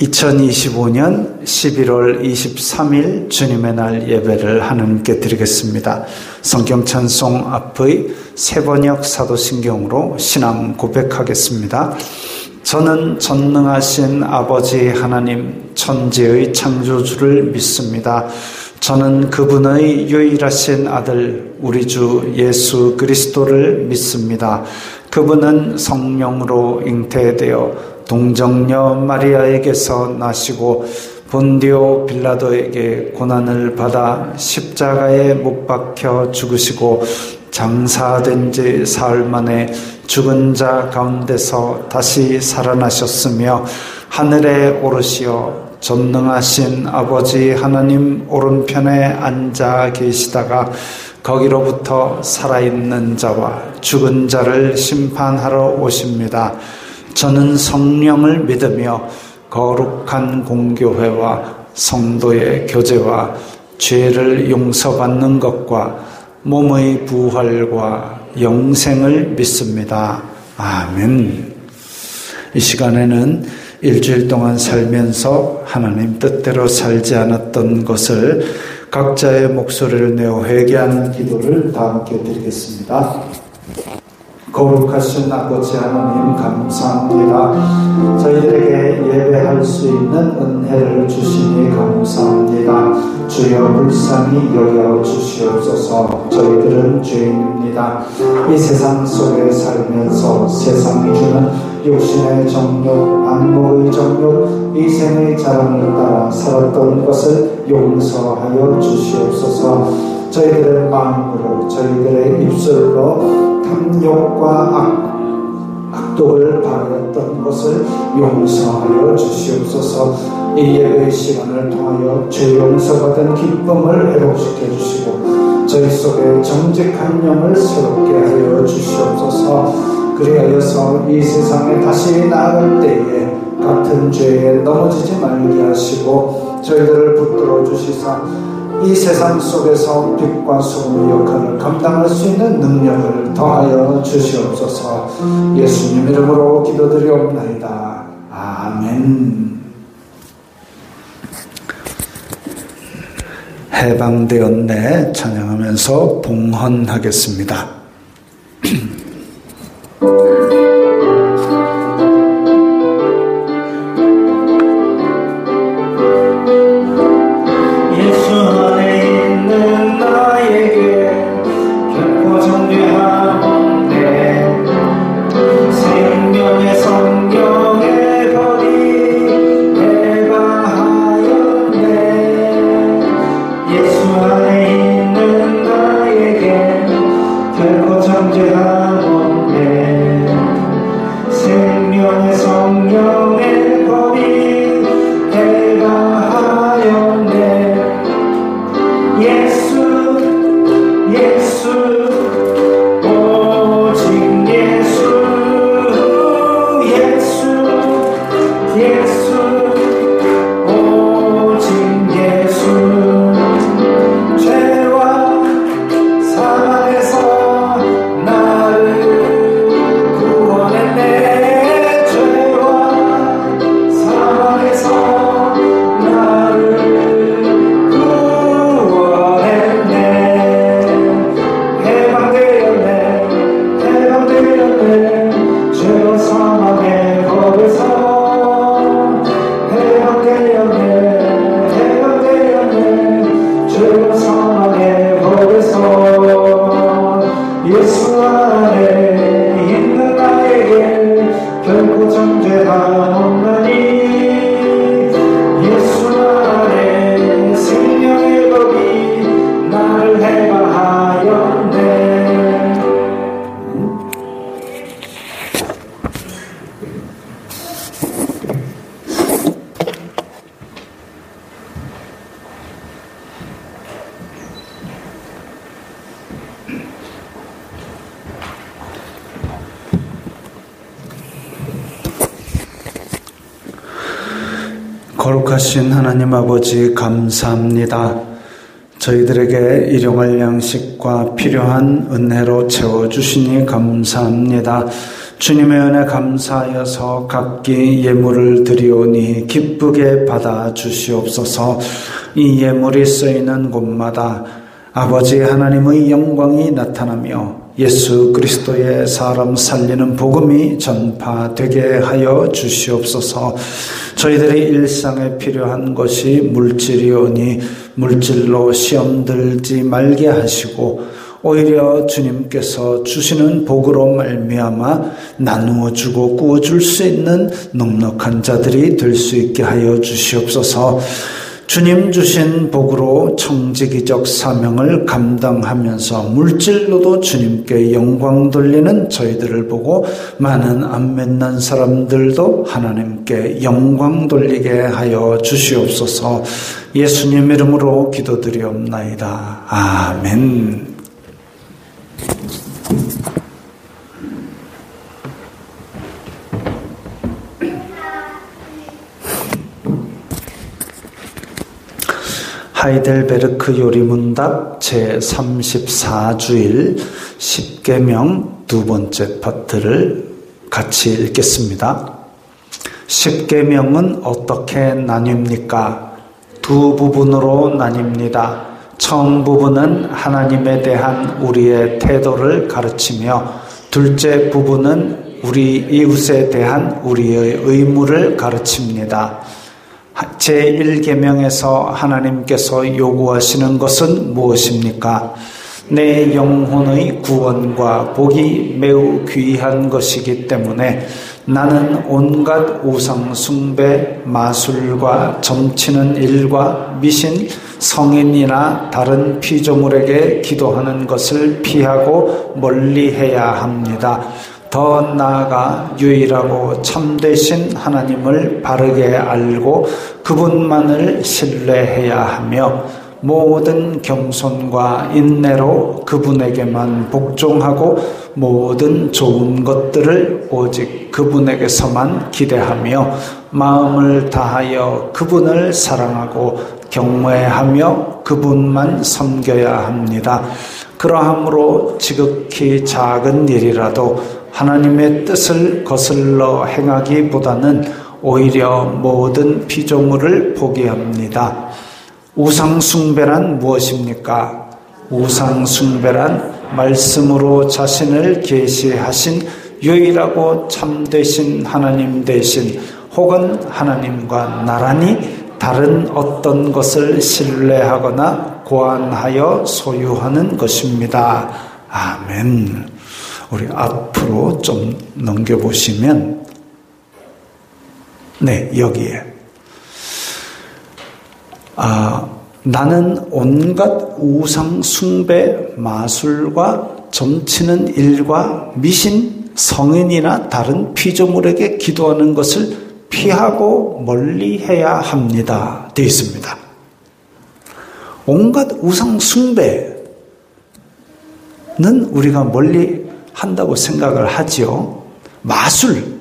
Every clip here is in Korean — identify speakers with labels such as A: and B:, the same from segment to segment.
A: 2025년 11월 23일 주님의 날 예배를 하나님께 드리겠습니다. 성경 찬송 앞의 세번역 사도신경으로 신앙 고백하겠습니다. 저는 전능하신 아버지 하나님 천지의 창조주를 믿습니다. 저는 그분의 유일하신 아들 우리 주 예수 그리스도를 믿습니다. 그분은 성령으로 잉태되어 동정녀 마리아에게서 나시고 본디오 빌라도에게 고난을 받아 십자가에 못 박혀 죽으시고 장사된 지 사흘 만에 죽은 자 가운데서 다시 살아나셨으며 하늘에 오르시어 전능하신 아버지 하나님 오른편에 앉아 계시다가 거기로부터 살아있는 자와 죽은 자를 심판하러 오십니다. 저는 성령을 믿으며 거룩한 공교회와 성도의 교제와 죄를 용서받는 것과 몸의 부활과 영생을 믿습니다. 아멘. 이 시간에는 일주일 동안 살면서 하나님 뜻대로 살지 않았던 것을 각자의 목소리를 내어 회개하는 기도를 다 함께 드리겠습니다. 거룩하신 아버지 하나님 감사합니다. 저희들에게 예배할 수 있는 은혜를 주시니 감사합니다. 주여 불쌍히 여겨 주시옵소서. 저희들은 죄인입니다. 이 세상 속에 살면서 세상이 주는 육신의 정욕, 안목의 정욕, 이생의 자랑을 따라 살았던 것을 용서하여 주시옵소서. 저희들의 마음으로 저희들의 입술로 탐욕과 악독을 바라였던 것을 용서하여 주시옵소서. 이 예배의 시간을 통하여 죄 용서받은 기쁨을 회복시켜 주시고 저희 속에 정직한 영을 새롭게 하여 주시옵소서. 그리하여서 이 세상에 다시 나아갈 때에 같은 죄에 넘어지지 말게 하시고 저희들을 붙들어 주시사 이 세상 속에서 빛과 소금의 역할을 감당할 수 있는 능력을 더하여 주시옵소서. 예수님 이름으로 기도드리옵나이다. 아멘. 해방되었네 찬양하면서 봉헌하겠습니다. 거룩하신 하나님 아버지 감사합니다. 저희들에게 일용할 양식과 필요한 은혜로 채워주시니 감사합니다. 주님의 은혜 감사하여서 각기 예물을 드리오니 기쁘게 받아 주시옵소서. 이 예물이 쓰이는 곳마다 아버지 하나님의 영광이 나타나며 예수 그리스도의 사람 살리는 복음이 전파되게 하여 주시옵소서. 저희들의 일상에 필요한 것이 물질이오니 물질로 시험 들지 말게 하시고 오히려 주님께서 주시는 복으로 말미암아 나누어 주고 꾸어줄 수 있는 넉넉한 자들이 될 수 있게 하여 주시옵소서. 주님 주신 복으로 청지기적 사명을 감당하면서 물질로도 주님께 영광 돌리는 저희들을 보고 많은 안 맺는 사람들도 하나님께 영광 돌리게 하여 주시옵소서. 예수님 이름으로 기도드리옵나이다. 아멘. 하이델베르크 요리문답 제34주일 10계명 두 번째 파트를 같이 읽겠습니다. 10계명은 어떻게 나뉩니까? 두 부분으로 나뉩니다. 처음 부분은 하나님에 대한 우리의 태도를 가르치며 둘째 부분은 우리 이웃에 대한 우리의 의무를 가르칩니다. 제1계명에서 하나님께서 요구하시는 것은 무엇입니까? 내 영혼의 구원과 복이 매우 귀한 것이기 때문에 나는 온갖 우상 숭배, 마술과 점치는 일과 미신, 성인이나 다른 피조물에게 기도하는 것을 피하고 멀리해야 합니다. 더 나아가 유일하고 참되신 하나님을 바르게 알고 그분만을 신뢰해야 하며 모든 겸손과 인내로 그분에게만 복종하고 모든 좋은 것들을 오직 그분에게서만 기대하며 마음을 다하여 그분을 사랑하고 경외하며 그분만 섬겨야 합니다. 그러함으로 지극히 작은 일이라도 하나님의 뜻을 거슬러 행하기보다는 오히려 모든 피조물을 포기합니다. 우상숭배란 무엇입니까? 우상숭배란 말씀으로 자신을 계시하신 유일하고 참되신 하나님 대신 혹은 하나님과 나란히 다른 어떤 것을 신뢰하거나 고안하여 소유하는 것입니다. 아멘. 우리 앞으로 좀 넘겨보시면 네, 여기에 나는 온갖 우상 숭배, 마술과 점치는 일과 미신, 성인이나 다른 피조물에게 기도하는 것을 피하고 멀리해야 합니다. 되어 있습니다. 온갖 우상 숭배는 우리가 멀리 한다고 생각을 하지요. 마술.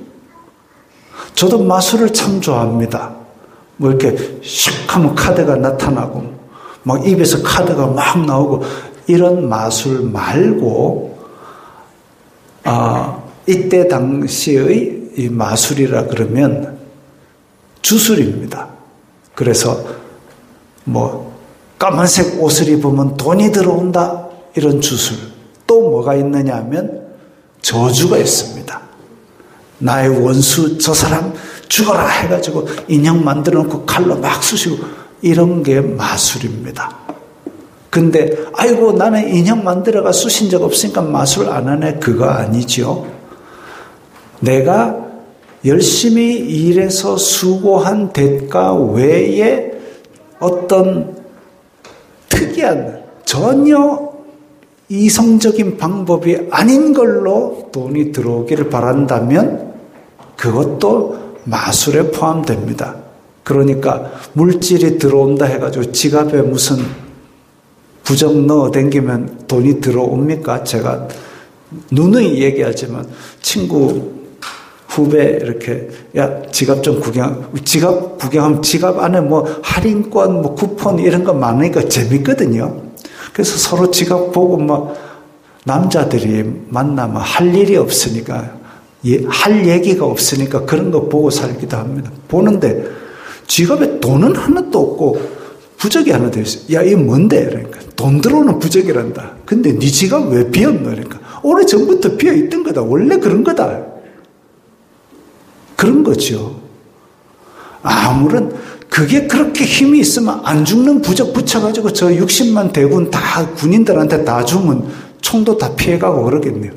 A: 저도 마술을 참 좋아합니다. 뭐 이렇게 슉 하면 카드가 나타나고 막 입에서 카드가 막 나오고 이런 마술 말고 이때 당시의 이 마술이라 그러면 주술입니다. 그래서 뭐 까만색 옷을 입으면 돈이 들어온다 이런 주술. 또 뭐가 있느냐 하면 저주가 있습니다. 나의 원수 저 사람 죽어라 해가지고 인형 만들어 놓고 칼로 막 쑤시고 이런 게 마술입니다. 근데 아이고 나는 인형 만들어가 쑤신 적 없으니까 마술 안 하네. 그거 아니죠. 내가 열심히 일해서 수고한 대가 외에 어떤 특이한 전혀 이성적인 방법이 아닌 걸로 돈이 들어오기를 바란다면 그것도 마술에 포함됩니다. 그러니까 물질이 들어온다 해가지고 지갑에 무슨 부적 넣어 댕기면 돈이 들어옵니까? 제가 누누이 얘기하지만 친구 후배 이렇게 야 지갑 좀 지갑 구경하면 지갑 안에 뭐 할인권 뭐 쿠폰 이런 거 많으니까 재밌거든요. 그래서 서로 지갑 보고 막 남자들이 만나면 할 일이 없으니까 할 얘기가 없으니까 그런 거 보고 살기도 합니다. 보는데 지갑에 돈은 하나도 없고 부적이 하나 되어 있어요. 야, 이게 뭔데? 그러니까 돈 들어오는 부적이란다. 근데 네 지갑 왜 비었노? 그러니까 오래전부터 비어있던 거다. 원래 그런 거다. 그런 거죠. 아무런 그게 그렇게 힘이 있으면 안 죽는 부적 붙여가지고 저 60만 대군 다 군인들한테 다 주면 총도 다 피해가고 그러겠네요.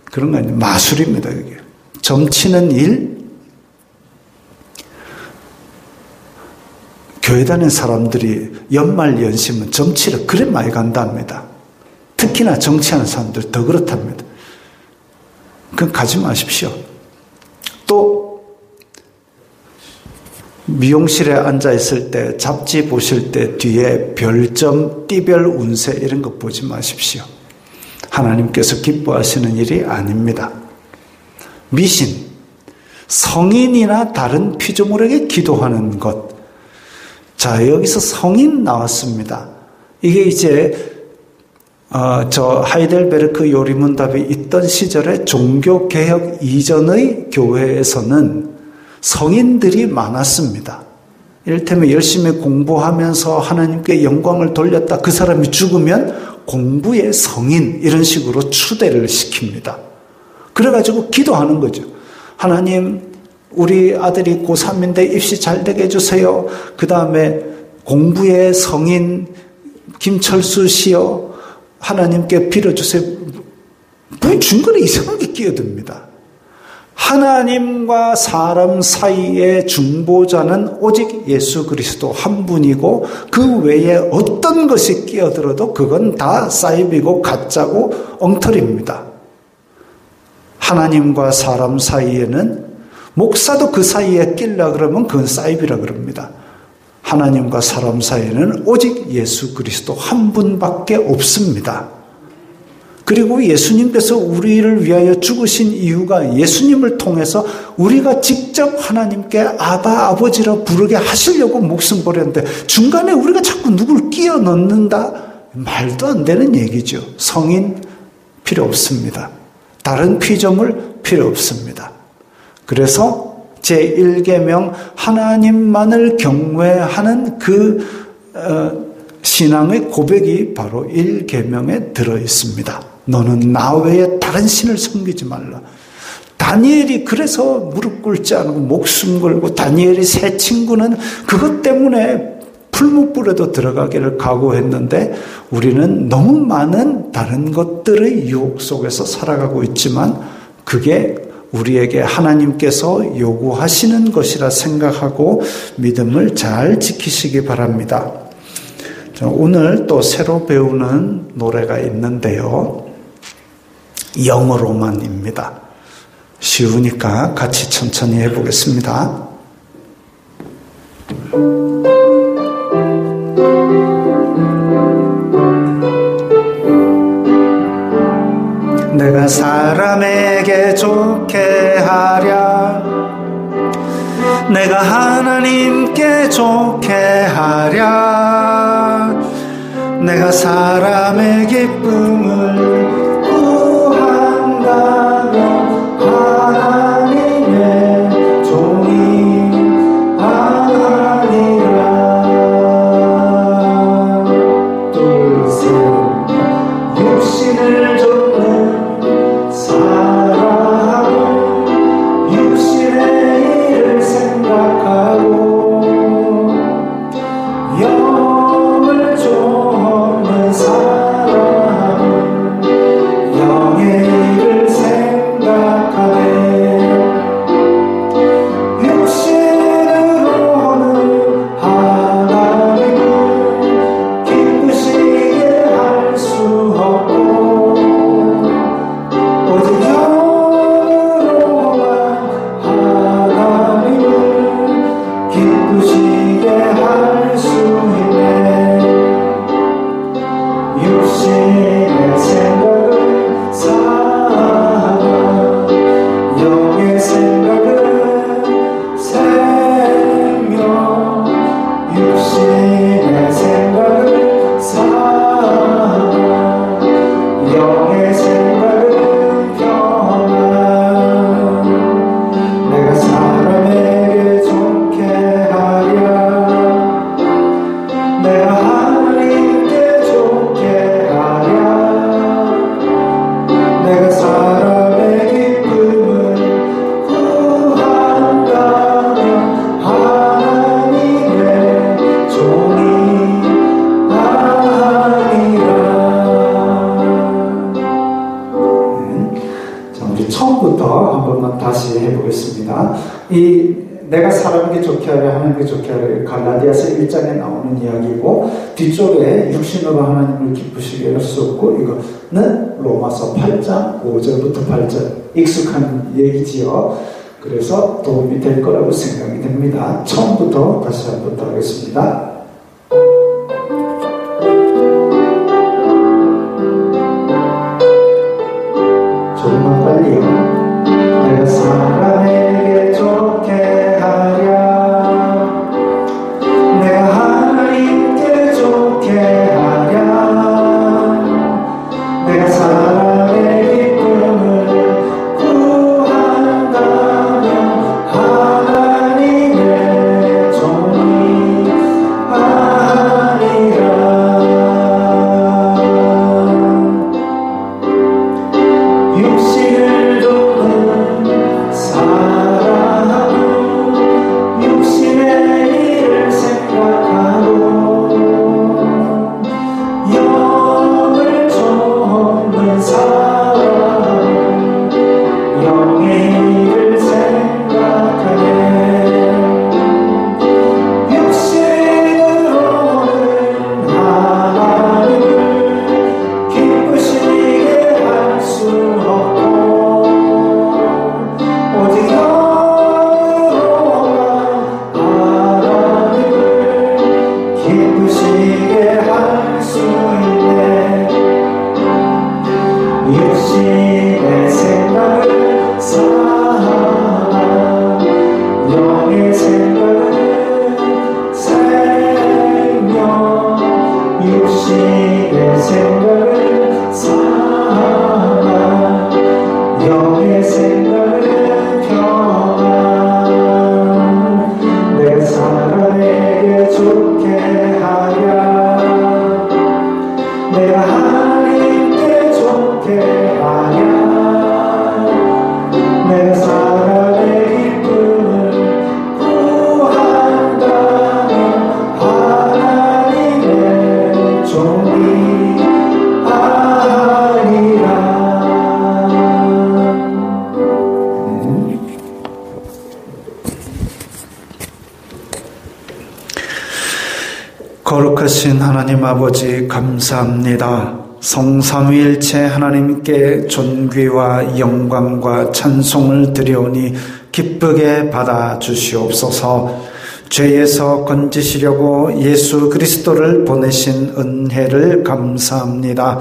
A: 그런 거 아니에요. 마술입니다. 그게. 점치는 일. 교회 다니는 사람들이 연말 연시면 점치를 그래 많이 간답니다. 특히나 정치하는 사람들 더 그렇답니다. 그건 가지 마십시오. 또 미용실에 앉아 있을 때 잡지 보실 때 뒤에 별점, 띠별 운세 이런 거 보지 마십시오. 하나님께서 기뻐하시는 일이 아닙니다. 미신, 성인이나 다른 피조물에게 기도하는 것. 자, 여기서 성인 나왔습니다. 이게 이제 저 하이델베르크 요리문답이 있던 시절에 종교개혁 이전의 교회에서는 성인들이 많았습니다. 이를테면 열심히 공부하면서 하나님께 영광을 돌렸다. 그 사람이 죽으면 공부의 성인 이런 식으로 추대를 시킵니다. 그래가지고 기도하는 거죠. 하나님, 우리 아들이 고3인데 입시 잘 되게 해주세요. 그 다음에 공부의 성인 김철수 씨요. 하나님께 빌어주세요. 중간에 이상하게 끼어듭니다. 하나님과 사람 사이의 중보자는 오직 예수 그리스도 한 분이고 그 외에 어떤 것이 끼어들어도 그건 다 사입이고 가짜고 엉터리입니다. 하나님과 사람 사이에는 목사도 그 사이에 끼려 그러면 그건 사입이라 그럽니다. 하나님과 사람 사이에는 오직 예수 그리스도 한 분밖에 없습니다. 그리고 예수님께서 우리를 위하여 죽으신 이유가 예수님을 통해서 우리가 직접 하나님께 아바 아버지라 부르게 하시려고 목숨 버렸는데 중간에 우리가 자꾸 누굴 끼워 넣는다? 말도 안 되는 얘기죠. 성인 필요 없습니다. 다른 피조물 필요 없습니다. 그래서 제1계명 하나님만을 경외하는 그 신앙의 고백이 바로 1계명에 들어있습니다. 너는 나 외에 다른 신을 섬기지 말라. 다니엘이 그래서 무릎 꿇지 않고 목숨 걸고 다니엘이 세 친구는 그것 때문에 풀무불에도 들어가기를 각오했는데 우리는 너무 많은 다른 것들의 유혹 속에서 살아가고 있지만 그게 우리에게 하나님께서 요구하시는 것이라 생각하고 믿음을 잘 지키시기 바랍니다. 오늘 또 새로 배우는 노래가 있는데요. 영어로만입니다. 쉬우니까 같이 천천히 해보겠습니다. 내가 사람에게 좋게 하랴 내가 하나님께 좋게 하랴 내가 사람의 기쁨을 구한다면 하나님의 종이 아니라 둘셋 육신을 쫓는 사람 육신의 일을 생각하고 영을 쫓는 사람 해보겠습니다. 내가 사람에게 좋게 하려 하나님께 좋게 하려 갈라디아서 1장에 나오는 이야기고, 뒤쪽에 육신으로 하나님을 기쁘시게 할 수 없고, 이거는 로마서 8장 5절부터 8절 익숙한 얘기지요. 그래서 도움이 될 거라고 생각이 됩니다. 처음부터 다시 한번 더 하겠습니다. 조금만 빨리요. 내가 사람에게 좋게 하랴, 내가 하나님께 좋게 하랴, 내가 사람의 기쁨을 구한다면 하나님의 종이 아니라. 육신을 도는 사람은 육신의 일을 생각하고, 영을 쫓는 사람은 영의 일을 생각하네. 육신으로는 하나님을 기쁘시게 할 수 없고, 오직 영으로만 하나님을 기쁘시게 할 수 있네. 육신의 생각은 사망, 영의 생각은 생명. 육신의 생각은 사망, 영의 생각은 평안. 내가 사람에게 좋게 하랴, 내가 하나님께 좋게 하랴, 내가 사람의 기쁨을 구한다면 하나님의 종이 아니라. 거룩하신 하나님 아버지, 감사합니다. 성삼위일체 하나님께 존귀와 영광과 찬송을 드려오니 기쁘게 받아주시옵소서. 죄에서 건지시려고 예수 그리스도를 보내신 은혜를 감사합니다.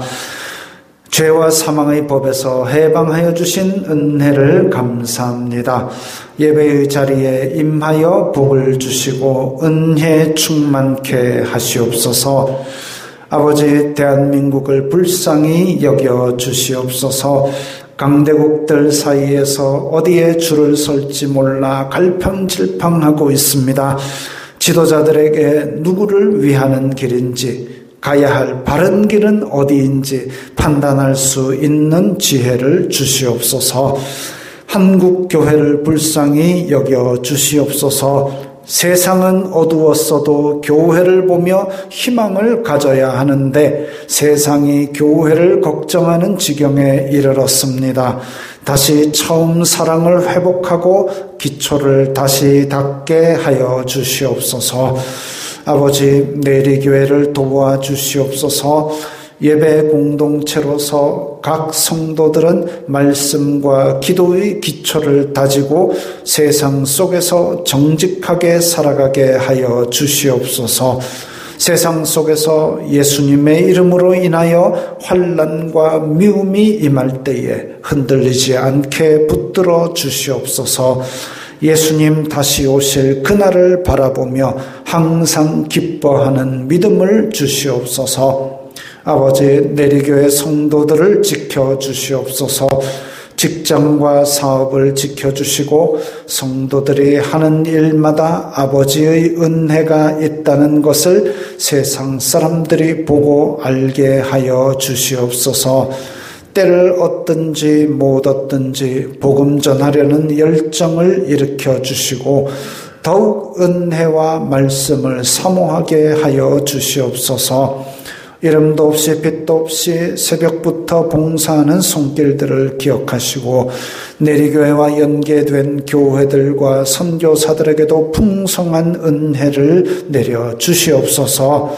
A: 죄와 사망의 법에서 해방하여 주신 은혜를 감사합니다. 예배의 자리에 임하여 복을 주시고 은혜 충만케 하시옵소서. 아버지, 대한민국을 불쌍히 여겨 주시옵소서. 강대국들 사이에서 어디에 줄을 설지 몰라 갈팡질팡하고 있습니다. 지도자들에게 누구를 위하는 길인지, 가야 할 바른 길은 어디인지 판단할 수 있는 지혜를 주시옵소서. 한국 교회를 불쌍히 여겨 주시옵소서. 세상은 어두웠어도 교회를 보며 희망을 가져야 하는데 세상이 교회를 걱정하는 지경에 이르렀습니다. 다시 처음 사랑을 회복하고 기초를 다시 닦게 하여 주시옵소서. 아버지, 내리교회를 도와주시옵소서. 예배 공동체로서 각 성도들은 말씀과 기도의 기초를 다지고 세상 속에서 정직하게 살아가게 하여 주시옵소서. 세상 속에서 예수님의 이름으로 인하여 환난과 미움이 임할 때에 흔들리지 않게 붙들어 주시옵소서. 예수님 다시 오실 그날을 바라보며 항상 기뻐하는 믿음을 주시옵소서. 아버지, 내리교회 성도들을 지켜주시옵소서. 직장과 사업을 지켜주시고 성도들이 하는 일마다 아버지의 은혜가 있다는 것을 세상 사람들이 보고 알게 하여 주시옵소서. 때를 얻든지 못 얻든지 복음 전하려는 열정을 일으켜 주시고 더욱 은혜와 말씀을 사모하게 하여 주시옵소서. 이름도 없이 빛도 없이 새벽부터 봉사하는 손길들을 기억하시고 내리교회와 연계된 교회들과 선교사들에게도 풍성한 은혜를 내려 주시옵소서.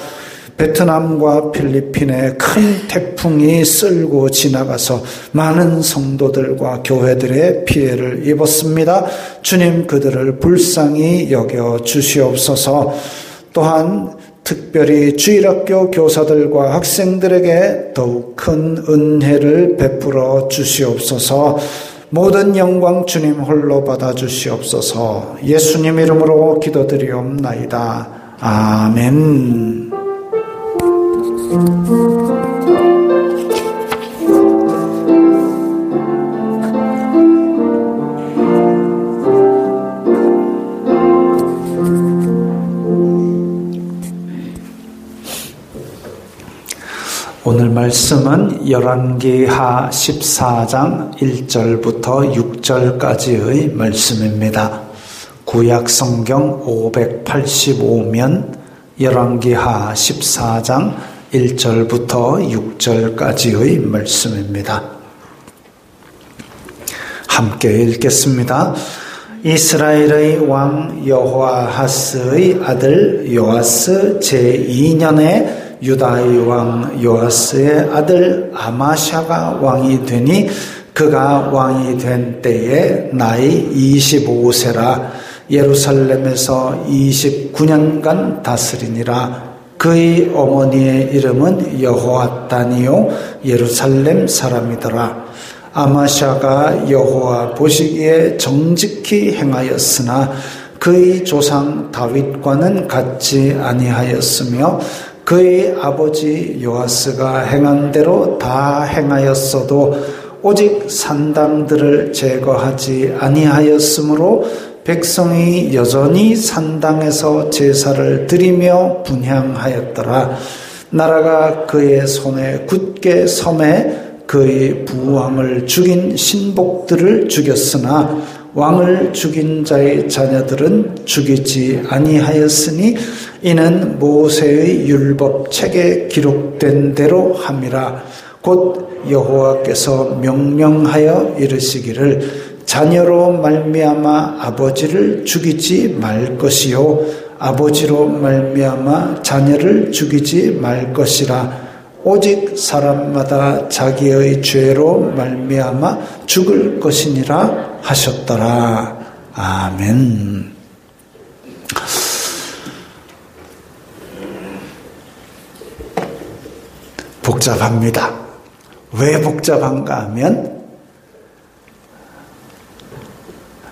A: 베트남과 필리핀에 큰 태풍이 쓸고 지나가서 많은 성도들과 교회들의 피해를 입었습니다. 주님 그들을 불쌍히 여겨 주시옵소서. 또한 특별히 주일학교 교사들과 학생들에게 더욱 큰 은혜를 베풀어 주시옵소서. 모든 영광 주님 홀로 받아 주시옵소서. 예수님 이름으로 기도드리옵나이다. 아멘. 오늘 말씀은 열왕기하 14장 1절부터 6절까지의 말씀입니다. 구약 성경 585면 열왕기하 14장 1절부터 6절까지의 말씀입니다. 함께 읽겠습니다. 이스라엘의 왕 여호아하스의 아들 요아스 제2년에 유다의 왕 요아스의 아들 아마샤가 왕이 되니 그가 왕이 된 때에 나이 25세라. 예루살렘에서 29년간 다스리니라. 그의 어머니의 이름은 여호아단이요 예루살렘 사람이더라. 아마샤가 여호와 보시기에 정직히 행하였으나 그의 조상 다윗과는 같지 아니하였으며 그의 아버지 요아스가 행한 대로 다 행하였어도 오직 산당들을 제거하지 아니하였으므로 백성이 여전히 산당에서 제사를 드리며 분향하였더라. 나라가 그의 손에 굳게 섬에 그의 부왕을 죽인 신복들을 죽였으나 왕을 죽인 자의 자녀들은 죽이지 아니하였으니 이는 모세의 율법책에 기록된 대로 함이라. 곧 여호와께서 명령하여 이르시기를 자녀로 말미암아 아버지를 죽이지 말 것이요 아버지로 말미암아 자녀를 죽이지 말 것이라. 오직 사람마다 자기의 죄로 말미암아 죽을 것이니라 하셨더라. 아멘. 복잡합니다. 왜 복잡한가 하면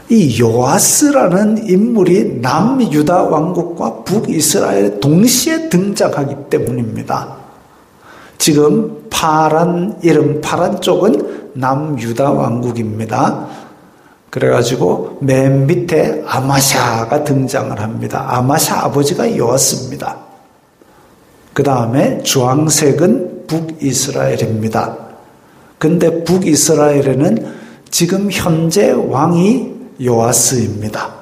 A: 이 요아스라는 인물이 남유다 왕국과 북이스라엘에 동시에 등장하기 때문입니다. 지금 파란 쪽은 남유다 왕국입니다. 그래가지고 맨 밑에 아마샤가 등장을 합니다. 아마샤 아버지가 요아스입니다. 그 다음에 주황색은 북이스라엘입니다. 근데 북이스라엘에는 지금 현재 왕이 요아스입니다.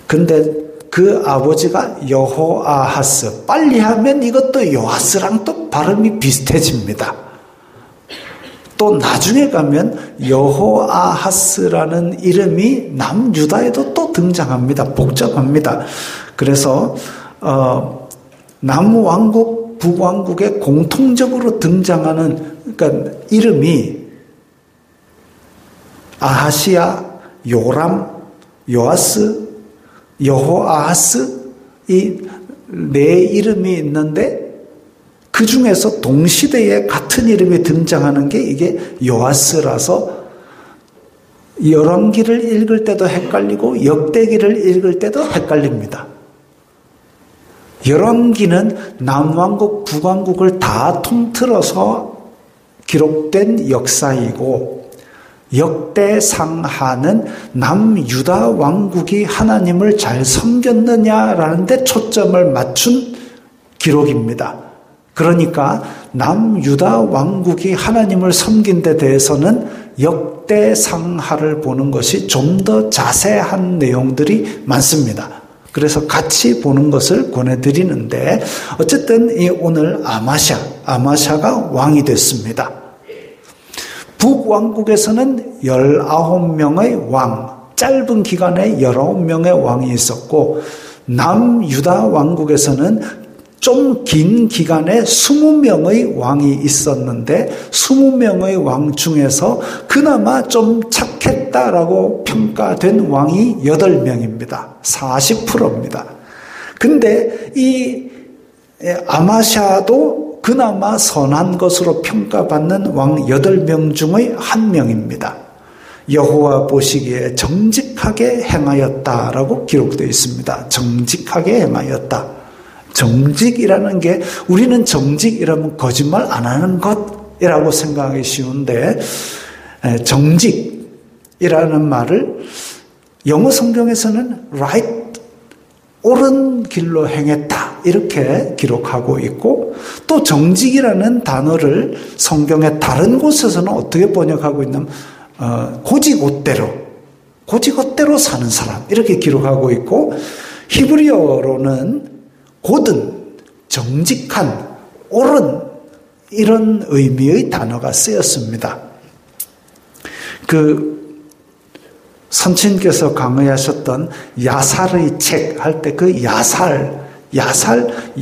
A: 근데 그 아버지가 여호아하스. 빨리 하면 이것도 요아스랑 또 발음이 비슷해집니다. 또 나중에 가면 여호아하스라는 이름이 남유다에도 또 등장합니다. 복잡합니다. 그래서 남왕국, 북왕국에 공통적으로 등장하는 그러니까 이름이 아하시야, 요람, 요아스, 여호아하스 이 네 이름이 있는데 그 중에서 동시대에 같은 이름이 등장하는 게 이게 요아스라서 열왕기를 읽을 때도 헷갈리고 역대기를 읽을 때도 헷갈립니다. 열왕기는 남왕국, 북왕국을 다 통틀어서 기록된 역사이고 역대상하는 남유다 왕국이 하나님을 잘 섬겼느냐라는 데 초점을 맞춘 기록입니다. 그러니까 남유다 왕국이 하나님을 섬긴 데 대해서는 역대상하를 보는 것이 좀 더 자세한 내용들이 많습니다. 그래서 같이 보는 것을 권해드리는데 어쨌든 이 오늘 아마샤가 왕이 됐습니다. 북왕국에서는 19명의 왕, 짧은 기간에 19명의 왕이 있었고 남유다 왕국에서는 좀 긴 기간에 20명의 왕이 있었는데 20명의 왕 중에서 그나마 좀 착했다라고 평가된 왕이 8명입니다. 40%입니다. 근데 이 아마샤도 그나마 선한 것으로 평가받는 왕 8명 중의 한 명입니다. 여호와 보시기에 정직하게 행하였다라고 기록되어 있습니다. 정직하게 행하였다. 정직이라는 게 우리는 정직이라면 거짓말 안 하는 것이라고 생각하기 쉬운데 정직이라는 말을 영어 성경에서는 right, 옳은 길로 행했다 이렇게 기록하고 있고 또 정직이라는 단어를 성경의 다른 곳에서는 어떻게 번역하고 있냐면 고지곳대로 사는 사람 이렇게 기록하고 있고 히브리어로는 고든, 정직한, 옳은 이런 의미의 단어가 쓰였습니다. 선친께서 강의하셨던 야살의 책 할 때 그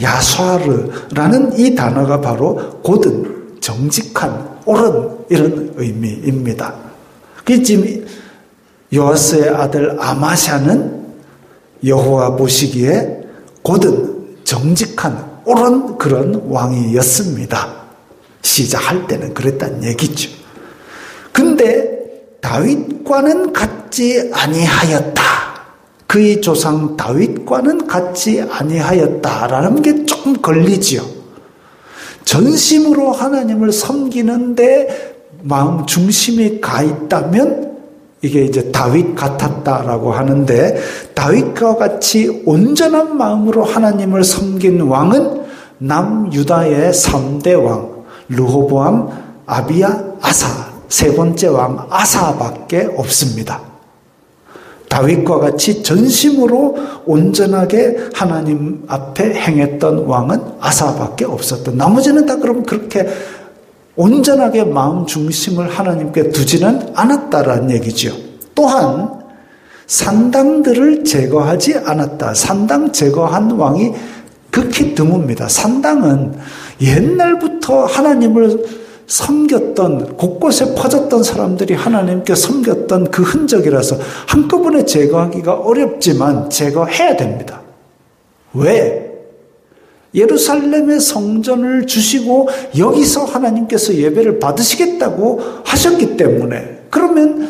A: 야사르라는 이 단어가 바로 고든, 정직한, 옳은 이런 의미입니다. 지금 요아스의 아들 아마샤는 여호와 보시기에 고든, 정직한 옳은 그런 왕이었습니다. 시작할 때는 그랬단 얘기죠. 근데 다윗과는 같지 아니하였다. 그의 조상 다윗과는 같지 아니하였다라는 게 조금 걸리지요. 전심으로 하나님을 섬기는데 마음 중심이 가 있다면 이게 이제 다윗 같았다라고 하는데 다윗과 같이 온전한 마음으로 하나님을 섬긴 왕은 남유다의 3대 왕 르호보암, 아비야, 아사 세 번째 왕 아사밖에 없습니다. 다윗과 같이 전심으로 온전하게 하나님 앞에 행했던 왕은 아사밖에 없었던 나머지는 다 그럼 그렇게 온전하게 마음 중심을 하나님께 두지는 않았다라는 얘기죠. 또한 산당들을 제거하지 않았다. 산당 제거한 왕이 극히 드뭅니다. 산당은 옛날부터 하나님을 섬겼던 곳곳에 퍼졌던 사람들이 하나님께 섬겼던 그 흔적이라서 한꺼번에 제거하기가 어렵지만 제거해야 됩니다. 왜? 예루살렘의 성전을 주시고 여기서 하나님께서 예배를 받으시겠다고 하셨기 때문에 그러면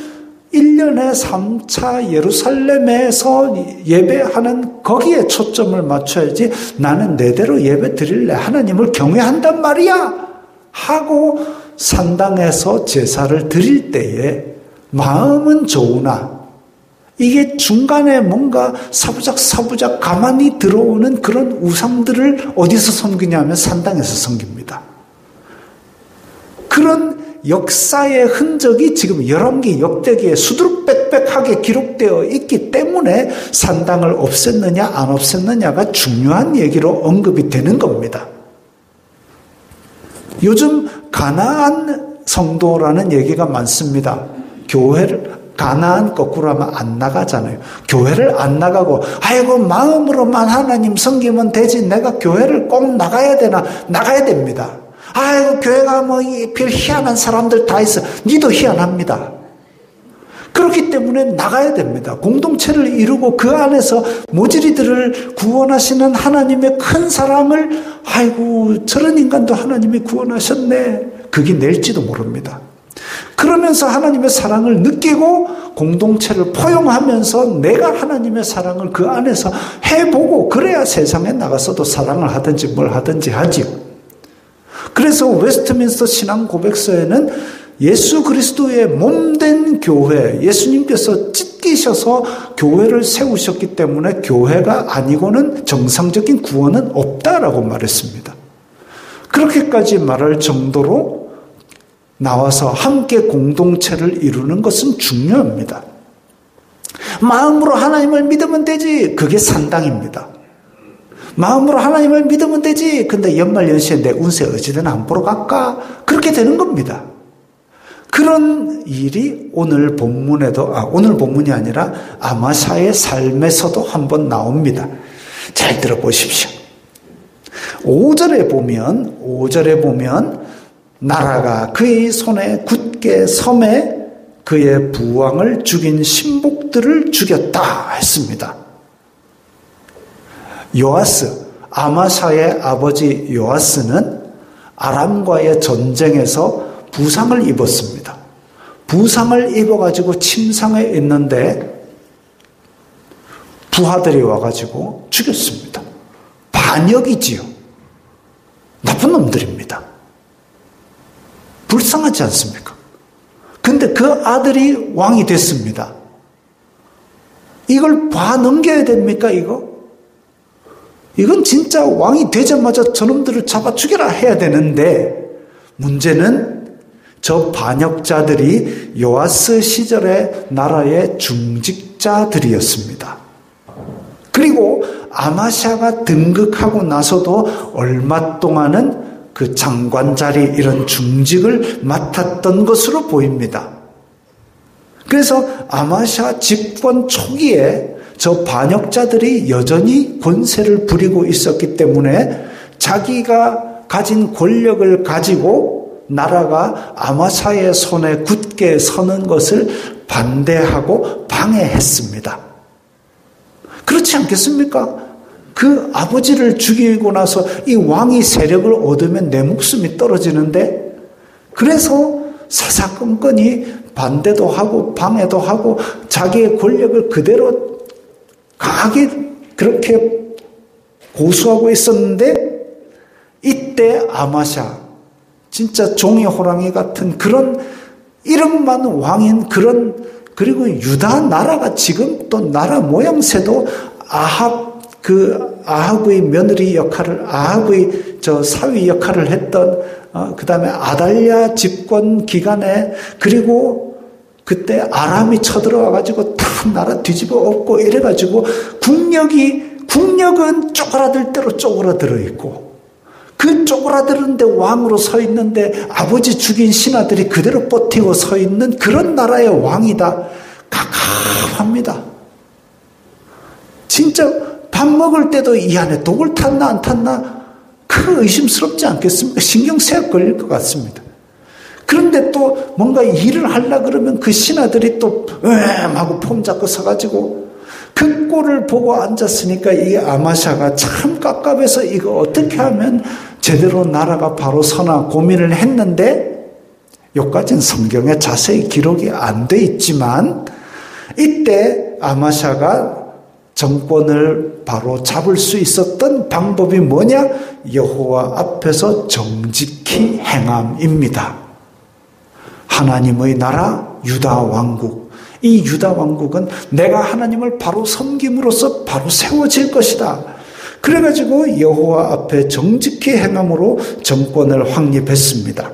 A: 1년에 3차 예루살렘에서 예배하는 거기에 초점을 맞춰야지 나는 내대로 예배 드릴래 하나님을 경외한단 말이야 하고 산당에서 제사를 드릴 때에 마음은 좋으나 이게 중간에 뭔가 사부작 가만히 들어오는 그런 우상들을 어디서 섬기냐면 산당에서 섬깁니다. 그런 역사의 흔적이 지금 열왕기 역대기에 수두룩빽빽하게 기록되어 있기 때문에 산당을 없앴느냐 안 없앴느냐가 중요한 얘기로 언급이 되는 겁니다. 요즘 가나안 성도라는 얘기가 많습니다. 가나안 거꾸로 하면 안 나가잖아요. 교회를 안 나가고 아이고 마음으로만 하나님 섬기면 되지 내가 교회를 꼭 나가야 되나? 나가야 됩니다. 아이고 교회가 뭐 별 희한한 사람들 다 있어. 니도 희한합니다. 그렇기 때문에 나가야 됩니다. 공동체를 이루고 그 안에서 모질이들을 구원하시는 하나님의 큰 사랑을 아이고 저런 인간도 하나님이 구원하셨네. 그게 낼지도 모릅니다. 그러면서 하나님의 사랑을 느끼고 공동체를 포용하면서 내가 하나님의 사랑을 그 안에서 해보고 그래야 세상에 나가서도 사랑을 하든지 뭘 하든지 하지요. 그래서 웨스트민스터 신앙 고백서에는 예수 그리스도의 몸된 교회, 예수님께서 찢기셔서 교회를 세우셨기 때문에 교회가 아니고는 정상적인 구원은 없다라고 말했습니다. 그렇게까지 말할 정도로 나와서 함께 공동체를 이루는 것은 중요합니다. 마음으로 하나님을 믿으면 되지. 그게 산당입니다. 마음으로 하나님을 믿으면 되지. 근데 연말연시에 내 운세 어찌되나 안 보러 갈까? 그렇게 되는 겁니다. 그런 일이 오늘 본문에도, 오늘 본문이 아니라 아마샤의 삶에서도 한번 나옵니다. 잘 들어보십시오. 5절에 보면 나라가 그의 손에 굳게 섬에 그의 부왕을 죽인 신복들을 죽였다 했습니다. 요아스, 아마샤의 아버지 요아스는 아람과의 전쟁에서 부상을 입었습니다. 부상을 입어가지고 침상에 있는데 부하들이 와가지고 죽였습니다. 반역이지요. 나쁜 놈들입니다. 불쌍하지 않습니까? 근데 그 아들이 왕이 됐습니다. 이걸 봐 넘겨야 됩니까, 이거? 이건 진짜 왕이 되자마자 저놈들을 잡아 죽여라 해야 되는데, 문제는 저 반역자들이 요아스 시절의 나라의 중직자들이었습니다. 그리고 아마샤가 등극하고 나서도 얼마 동안은 그 장관 자리 이런 중직을 맡았던 것으로 보입니다. 그래서 아마샤 집권 초기에 저 반역자들이 여전히 권세를 부리고 있었기 때문에 자기가 가진 권력을 가지고 나라가 아마샤의 손에 굳게 서는 것을 반대하고 방해했습니다. 그렇지 않겠습니까? 그 아버지를 죽이고 나서 이 왕이 세력을 얻으면 내 목숨이 떨어지는데, 그래서 사사건건이 반대도 하고 방해도 하고 자기의 권력을 그대로 강하게 그렇게 고수하고 있었는데, 이때 아마샤, 진짜 종이 호랑이 같은 그런 이름만 왕인 그런, 그리고 유다 나라가 지금 또 나라 모양새도 아합의 며느리 역할을, 아합의 저 사위 역할을 했던, 그 다음에 아달랴 집권 기간에, 그리고 그때 아람이 쳐들어와가지고 다 나라 뒤집어 엎고 이래가지고 국력은 쪼그라들 대로 쪼그라들어 있고, 그 쪼그라드는데 왕으로 서 있는데 아버지 죽인 신하들이 그대로 버티고 서 있는 그런 나라의 왕이다. 깝깝합니다. 진짜 밥 먹을 때도 이 안에 독을 탔나 안 탔나 그 의심스럽지 않겠습니까? 신경쇠약 걸릴 것 같습니다. 그런데 또 뭔가 일을 하려고 그러면 그 신하들이 또 하고 폼 잡고 서가지고 그 꼴을 보고 앉았으니까 이 아마샤가 참 깝깝해서 이거 어떻게 하면 제대로 나라가 바로 서나 고민을 했는데, 여기까지는 성경에 자세히 기록이 안 돼 있지만 이때 아마샤가 정권을 바로 잡을 수 있었던 방법이 뭐냐? 여호와 앞에서 정직히 행함입니다. 하나님의 나라 유다 왕국, 이 유다 왕국은 내가 하나님을 바로 섬김으로써 바로 세워질 것이다. 그래가지고 여호와 앞에 정직히 행함으로 정권을 확립했습니다.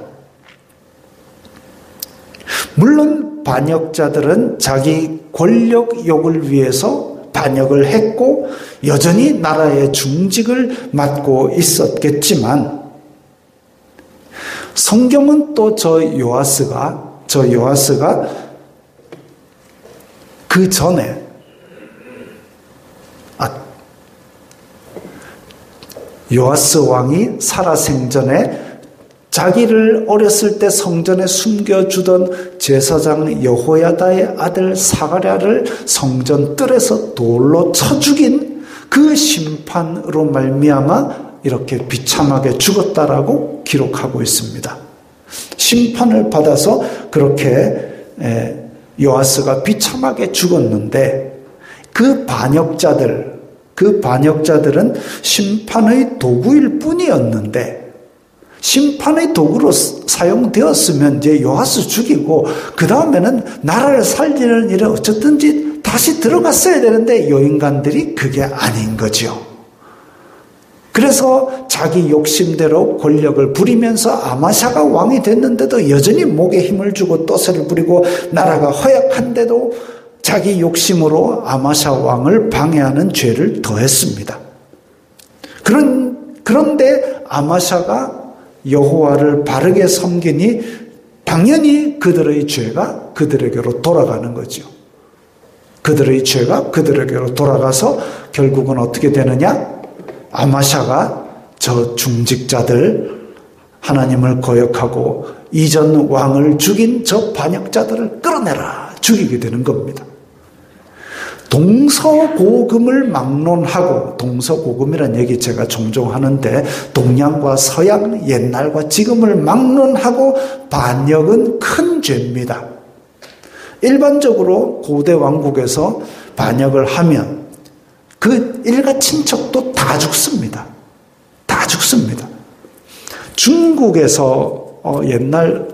A: 물론 반역자들은 자기 권력욕을 위해서 반역을 했고 여전히 나라의 중직을 맡고 있었겠지만, 성경은 또 저 요아스가 그 전에 요아스 왕이 살아생전에 자기를 어렸을 때 성전에 숨겨주던 제사장 여호야다의 아들 사가랴를 성전 뜰에서 돌로 쳐 죽인 그 심판으로 말미암아 이렇게 비참하게 죽었다라고 기록하고 있습니다. 심판을 받아서 그렇게 요아스가 비참하게 죽었는데, 그 반역자들은 심판의 도구일 뿐이었는데, 심판의 도구로 사용되었으면 이제 요아스 죽이고 그 다음에는 나라를 살리는 일에 어쨌든지 다시 들어갔어야 되는데, 요 인간들이 그게 아닌 거죠. 그래서 자기 욕심대로 권력을 부리면서 아마샤가 왕이 됐는데도 여전히 목에 힘을 주고 또세를 부리고, 나라가 허약한데도 자기 욕심으로 아마샤 왕을 방해하는 죄를 더했습니다. 그런데 아마샤가 여호와를 바르게 섬기니 당연히 그들의 죄가 그들에게로 돌아가는 거죠. 그들의 죄가 그들에게로 돌아가서 결국은 어떻게 되느냐? 아마샤가 저 중직자들, 하나님을 거역하고 이전 왕을 죽인 저 반역자들을 끌어내라, 죽이게 되는 겁니다. 동서고금을 막론하고, 동서고금이라는 얘기 제가 종종 하는데 동양과 서양, 옛날과 지금을 막론하고 반역은 큰 죄입니다. 일반적으로 고대 왕국에서 반역을 하면 그 일가 친척도 다 죽습니다. 다 죽습니다. 중국에서 옛날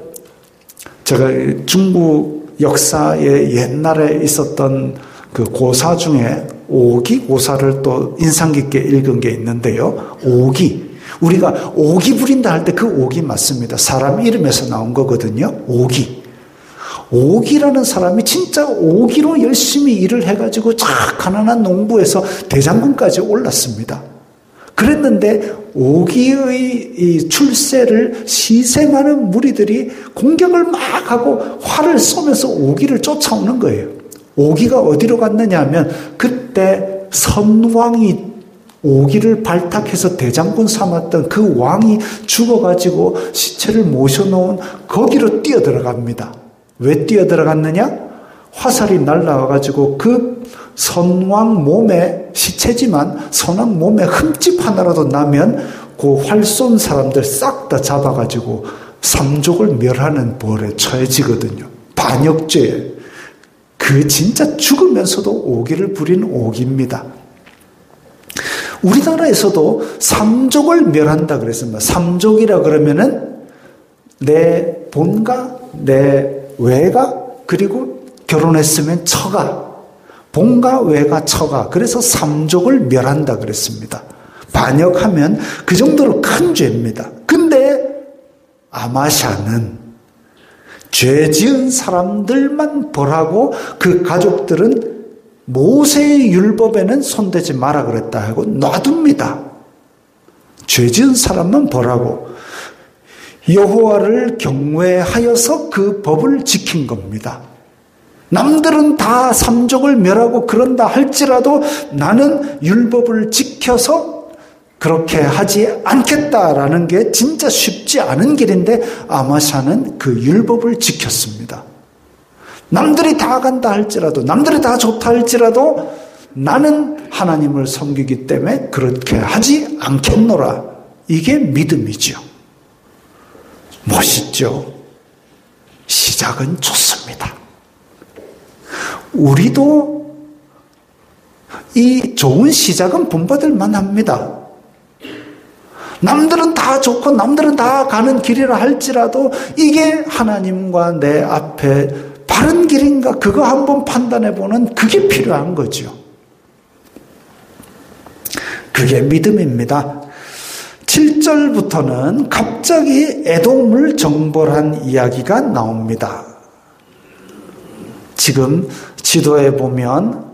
A: 제가 중국 역사에 옛날에 있었던 그 고사 중에 오기 고사를 또 인상 깊게 읽은 게 있는데요. 오기. 우리가 오기 부린다 할 때 그 오기 맞습니다. 사람 이름에서 나온 거거든요. 오기. 오기라는 사람이 진짜 오기로 열심히 일을 해가지고 가난한 농부에서 대장군까지 올랐습니다. 그랬는데 오기의 이 출세를 시샘하는 무리들이 공격을 막 하고 활을 쏘면서 오기를 쫓아오는 거예요. 오기가 어디로 갔느냐 하면 그때 선왕이 오기를 발탁해서 대장군 삼았던 그 왕이 죽어가지고 시체를 모셔놓은 거기로 뛰어들어갑니다. 왜 뛰어들어갔느냐? 화살이 날라와가지고 그 선왕 몸에, 시체지만 선왕 몸에 흠집 하나라도 나면 그 활 쏜 사람들 싹 다 잡아가지고 삼족을 멸하는 벌에 처해지거든요. 반역죄. 그 진짜 죽으면서도 오기를 부린 오기입니다. 우리나라에서도 삼족을 멸한다 그랬습니다. 삼족이라 그러면은 내 본가, 내 외가, 그리고 결혼했으면 처가, 본가, 외가, 처가. 그래서 삼족을 멸한다 그랬습니다. 반역하면 그 정도로 큰 죄입니다. 근데 아마샤는 죄 지은 사람들만 벌하고 그 가족들은 모세의 율법에는 손대지 마라 그랬다 하고 놔둡니다. 죄 지은 사람만 벌하고 여호와를 경외하여서 그 법을 지킨 겁니다. 남들은 다 삼족을 멸하고 그런다 할지라도 나는 율법을 지켜서 그렇게 하지 않겠다라는 게 진짜 쉽지 않은 길인데 아마샤는 그 율법을 지켰습니다. 남들이 다 간다 할지라도, 남들이 다 좋다 할지라도 나는 하나님을 섬기기 때문에 그렇게 하지 않겠노라. 이게 믿음이죠. 멋있죠? 시작은 좋습니다. 우리도 이 좋은 시작은 본받을 만합니다. 남들은 다 좋고 남들은 다 가는 길이라 할지라도 이게 하나님과 내 앞에 바른 길인가 그거 한번 판단해보는 그게 필요한 거죠. 그게 믿음입니다. 7절부터는 갑자기 에돔을 정벌한 이야기가 나옵니다. 지금 지도에 보면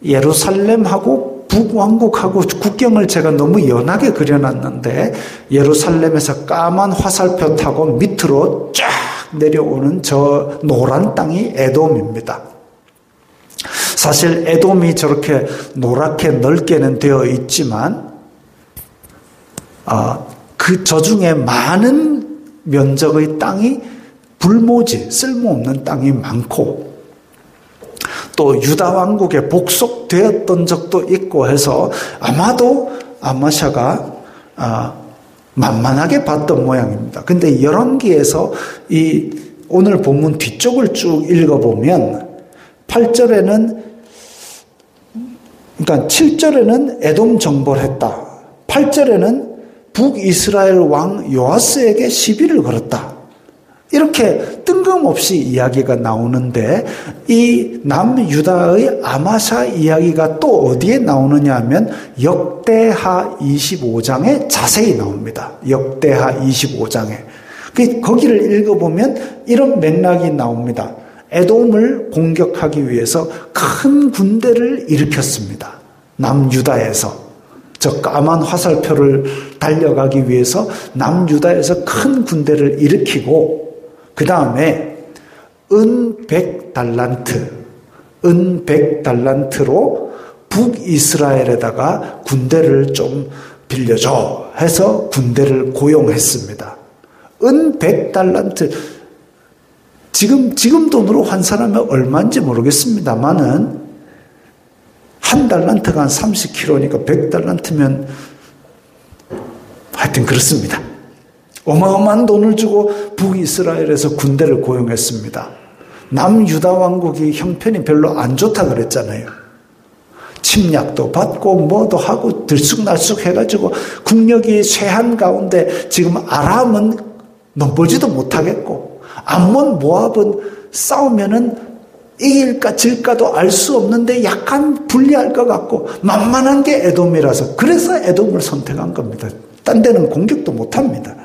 A: 예루살렘하고 북왕국하고 국경을 제가 너무 연하게 그려놨는데 예루살렘에서 까만 화살표 타고 밑으로 쫙 내려오는 저 노란 땅이 에돔입니다. 사실 에돔이 저렇게 노랗게 넓게는 되어 있지만 저 중에 많은 면적의 땅이 불모지, 쓸모없는 땅이 많고 또 유다 왕국에 복속되었던 적도 있고 해서 아마도 아마샤가 만만하게 봤던 모양입니다. 근데 열왕기에서 이 오늘 본문 뒤쪽을 쭉 읽어보면 8절에는 그러니까 7절에는 에돔 정벌했다. 8절에는 북이스라엘 왕 요아스에게 시비를 걸었다. 이렇게 뜬금없이 이야기가 나오는데 이 남유다의 아마샤 이야기가 또 어디에 나오느냐 하면 역대하 25장에 자세히 나옵니다. 역대하 25장에. 거기를 읽어보면 이런 맥락이 나옵니다. 에돔을 공격하기 위해서 큰 군대를 일으켰습니다. 남유다에서. 저 까만 화살표를 달려가기 위해서 남유다에서 큰 군대를 일으키고 그 다음에 은 100달란트로 북이스라엘에다가 군대를 좀 빌려줘 해서 군대를 고용했습니다. 은 100달란트 지금 돈으로 환산하면 얼마인지 모르겠습니다만은 한 달란트가 한 30kg니까 100달란트면 하여튼 그렇습니다. 어마어마한 돈을 주고 북이스라엘에서 군대를 고용했습니다. 남유다 왕국이 형편이 별로 안 좋다 그랬잖아요. 침략도 받고 뭐도 하고 들쑥날쑥 해가지고 국력이 쇠한 가운데 지금 아람은 넘보지도 못하겠고 암몬 모압은 싸우면은 이길까 질까도 알 수 없는데 약간 불리할 것 같고 만만한 게 에돔이라서 그래서 에돔을 선택한 겁니다. 딴 데는 공격도 못합니다.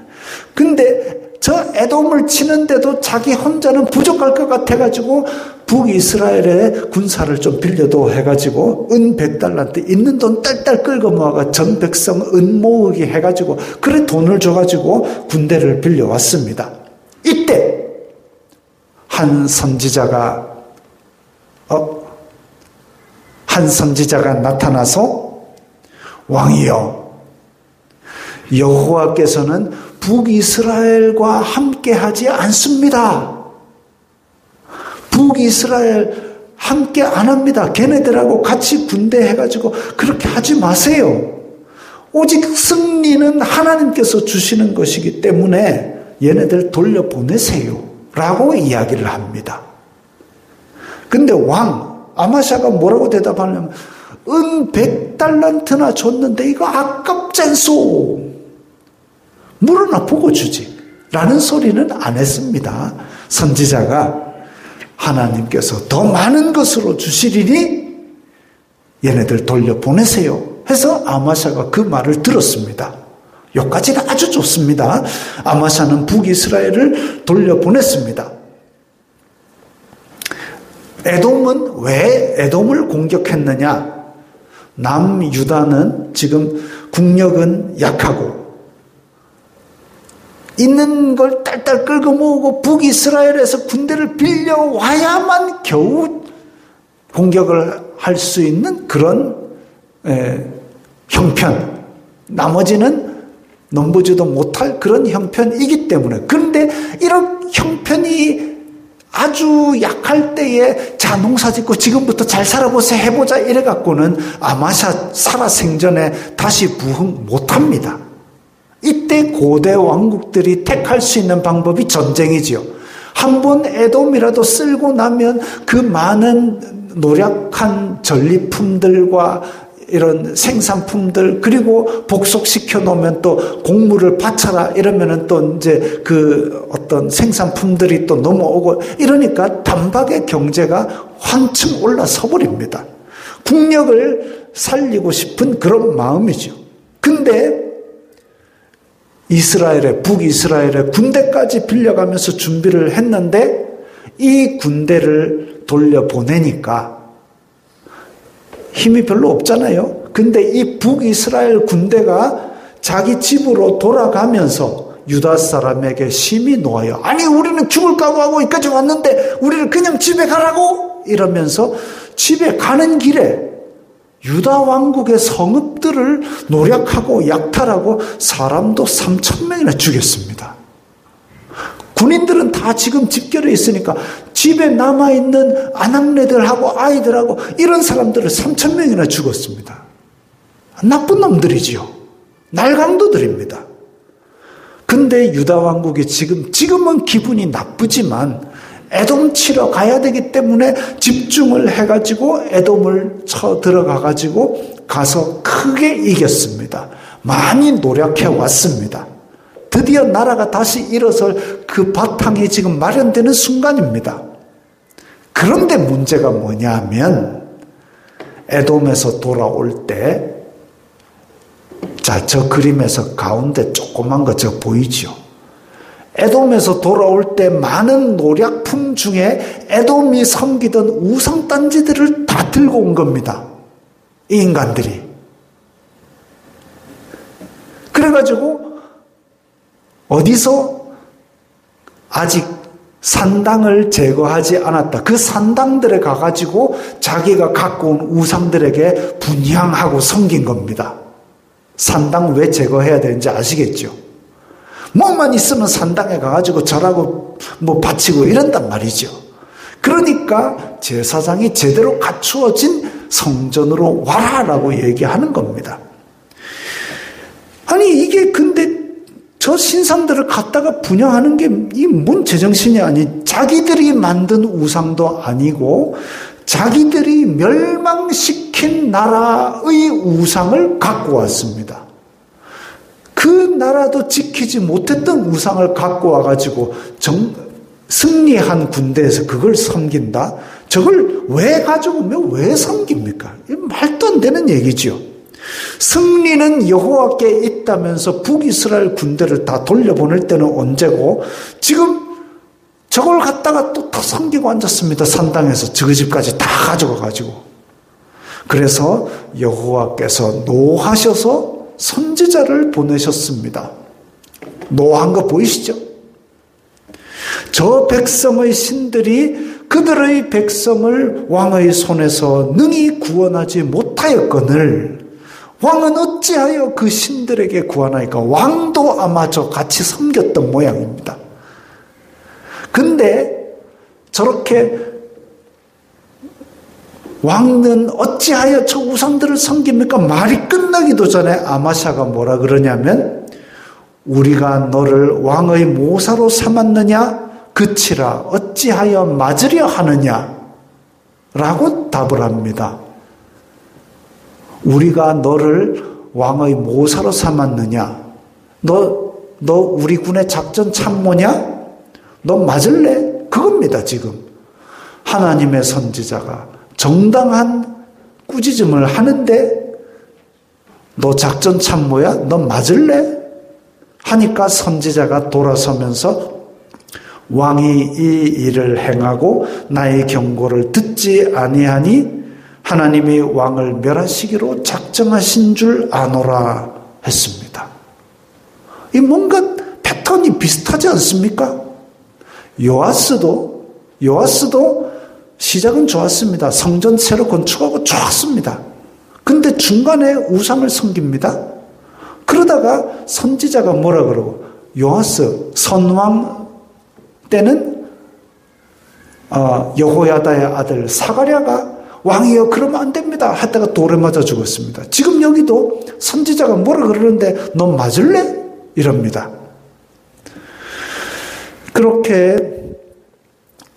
A: 근데 저 에돔을 치는데도 자기 혼자는 부족할 것 같아가지고 북이스라엘에 군사를 좀 빌려도 해가지고 은 100달란트 있는 돈 딸딸 끌고 모아가 전 백성 은 모으기 해가지고 그래 돈을 줘가지고 군대를 빌려왔습니다. 이때 한 선지자가 나타나서 왕이여 여호와께서는 북이스라엘과 함께하지 않습니다. 북이스라엘 함께 안 합니다. 걔네들하고 같이 군대 해가지고 그렇게 하지 마세요. 오직 승리는 하나님께서 주시는 것이기 때문에 얘네들 돌려보내세요 라고 이야기를 합니다. 근데 왕 아마샤가 뭐라고 대답하냐면 은 100달란트나 줬는데 이거 아깝잖소. 물어나 보고 주지 라는 소리는 안 했습니다. 선지자가 하나님께서 더 많은 것으로 주시리니 얘네들 돌려보내세요 해서 아마샤가 그 말을 들었습니다. 여기까지는 아주 좋습니다. 아마샤는 북이스라엘을 돌려보냈습니다. 에돔은 왜 에돔을 공격했느냐? 남유다는 지금 국력은 약하고 있는 걸 딸딸 끌고 모으고 북이스라엘에서 군대를 빌려와야만 겨우 공격을 할 수 있는 그런 형편. 나머지는 넘보지도 못할 그런 형편이기 때문에. 그런데 이런 형편이 아주 약할 때에 자 농사 짓고 지금부터 잘 살아보세요 해보자 이래갖고는 아마샤 살아생전에 다시 부흥 못합니다. 이때 고대 왕국들이 택할 수 있는 방법이 전쟁이지요. 한번 에돔이라도 쓸고 나면 그 많은 노력한 전리품들과 이런 생산품들 그리고 복속시켜 놓으면 또 곡물을 바쳐라 이러면은 또 이제 그 어떤 생산품들이 또 넘어오고 이러니까 단박에 경제가 환층 올라서 버립니다. 국력을 살리고 싶은 그런 마음이죠. 근데 북이스라엘의 군대까지 빌려가면서 준비를 했는데 이 군대를 돌려보내니까 힘이 별로 없잖아요. 근데 이 북이스라엘 군대가 자기 집으로 돌아가면서 유다 사람에게 심히 놓아요. 아니 우리는 죽을 각오하고 여기까지 왔는데 우리를 그냥 집에 가라고? 이러면서 집에 가는 길에 유다 왕국의 성읍들을 노략하고 약탈하고 사람도 3,000명이나 죽였습니다. 군인들은 다 지금 집결해 있으니까 집에 남아있는 아낙네들하고 아이들하고 이런 사람들을 3,000명이나 죽었습니다. 나쁜 놈들이지요. 날강도들입니다. 근데 유다 왕국이 지금은 기분이 나쁘지만 에돔 치러 가야 되기 때문에 집중을 해가지고 에돔을 쳐 들어가가지고 가서 크게 이겼습니다. 많이 노력해 왔습니다. 드디어 나라가 다시 일어설 그 바탕이 지금 마련되는 순간입니다. 그런데 문제가 뭐냐면 에돔에서 돌아올 때 자, 저 그림에서 가운데 조그만 거 저 보이죠? 에돔에서 돌아올 때 많은 노략품 중에 에돔이 섬기던 우상단지들을 다 들고 온 겁니다. 이 인간들이. 그래가지고 어디서 아직 산당을 제거하지 않았다. 그 산당들에 가가지고 자기가 갖고 온 우상들에게 분향하고 섬긴 겁니다. 산당 왜 제거해야 되는지 아시겠죠? 뭐만 있으면 산당에 가가지고 절하고 뭐 바치고 이런단 말이죠. 그러니까 제사장이 제대로 갖추어진 성전으로 와라라고 얘기하는 겁니다. 아니 이게 근데 저 신상들을 갖다가 분양하는 게 이 뭔 제정신이 아니, 자기들이 만든 우상도 아니고 자기들이 멸망시킨 나라의 우상을 갖고 왔습니다. 그 나라도 지키지 못했던 우상을 갖고 와가지고 승리한 군대에서 그걸 섬긴다? 저걸 왜 가지고 오면 왜 섬깁니까? 말도 안 되는 얘기죠. 승리는 여호와께 있다면서 북이스라엘 군대를 다 돌려보낼 때는 언제고 지금 저걸 갖다가 또 다 섬기고 앉았습니다. 산당에서 저그 집까지 다 가져가가지고. 그래서 여호와께서 노하셔서 선지자를 보내셨습니다. 노한 거 보이시죠? 저 백성의 신들이 그들의 백성을 왕의 손에서 능히 구원하지 못하였거늘 왕은 어찌하여 그 신들에게 구하나이까? 왕도 아마 저 같이 섬겼던 모양입니다. 근데 저렇게 왕은 어찌하여 저 우상들을 섬깁니까? 말이 끝나기도 전에 아마샤가 뭐라 그러냐면 우리가 너를 왕의 모사로 삼았느냐? 그치라 어찌하여 맞으려 하느냐? 라고 답을 합니다. 우리가 너를 왕의 모사로 삼았느냐? 너 우리 군의 작전 참모냐? 너 맞을래? 그겁니다, 지금. 하나님의 선지자가 정당한 꾸짖음을 하는데 너 작전 참모야? 너 맞을래? 하니까 선지자가 돌아서면서 왕이 이 일을 행하고 나의 경고를 듣지 아니하니 하나님이 왕을 멸하시기로 작정하신 줄 아노라 했습니다. 이 뭔가 패턴이 비슷하지 않습니까? 요아스도 시작은 좋았습니다. 성전 새로 건축하고 좋았습니다. 근데 중간에 우상을 섬깁니다. 그러다가 선지자가 뭐라 그러고 요아스 선왕 때는 여호야다의 아들 사가랴가 왕이여 그러면 안 됩니다 하다가 돌에 맞아 죽었습니다. 지금 여기도 선지자가 뭐라 그러는데 너 맞을래? 이럽니다. 그렇게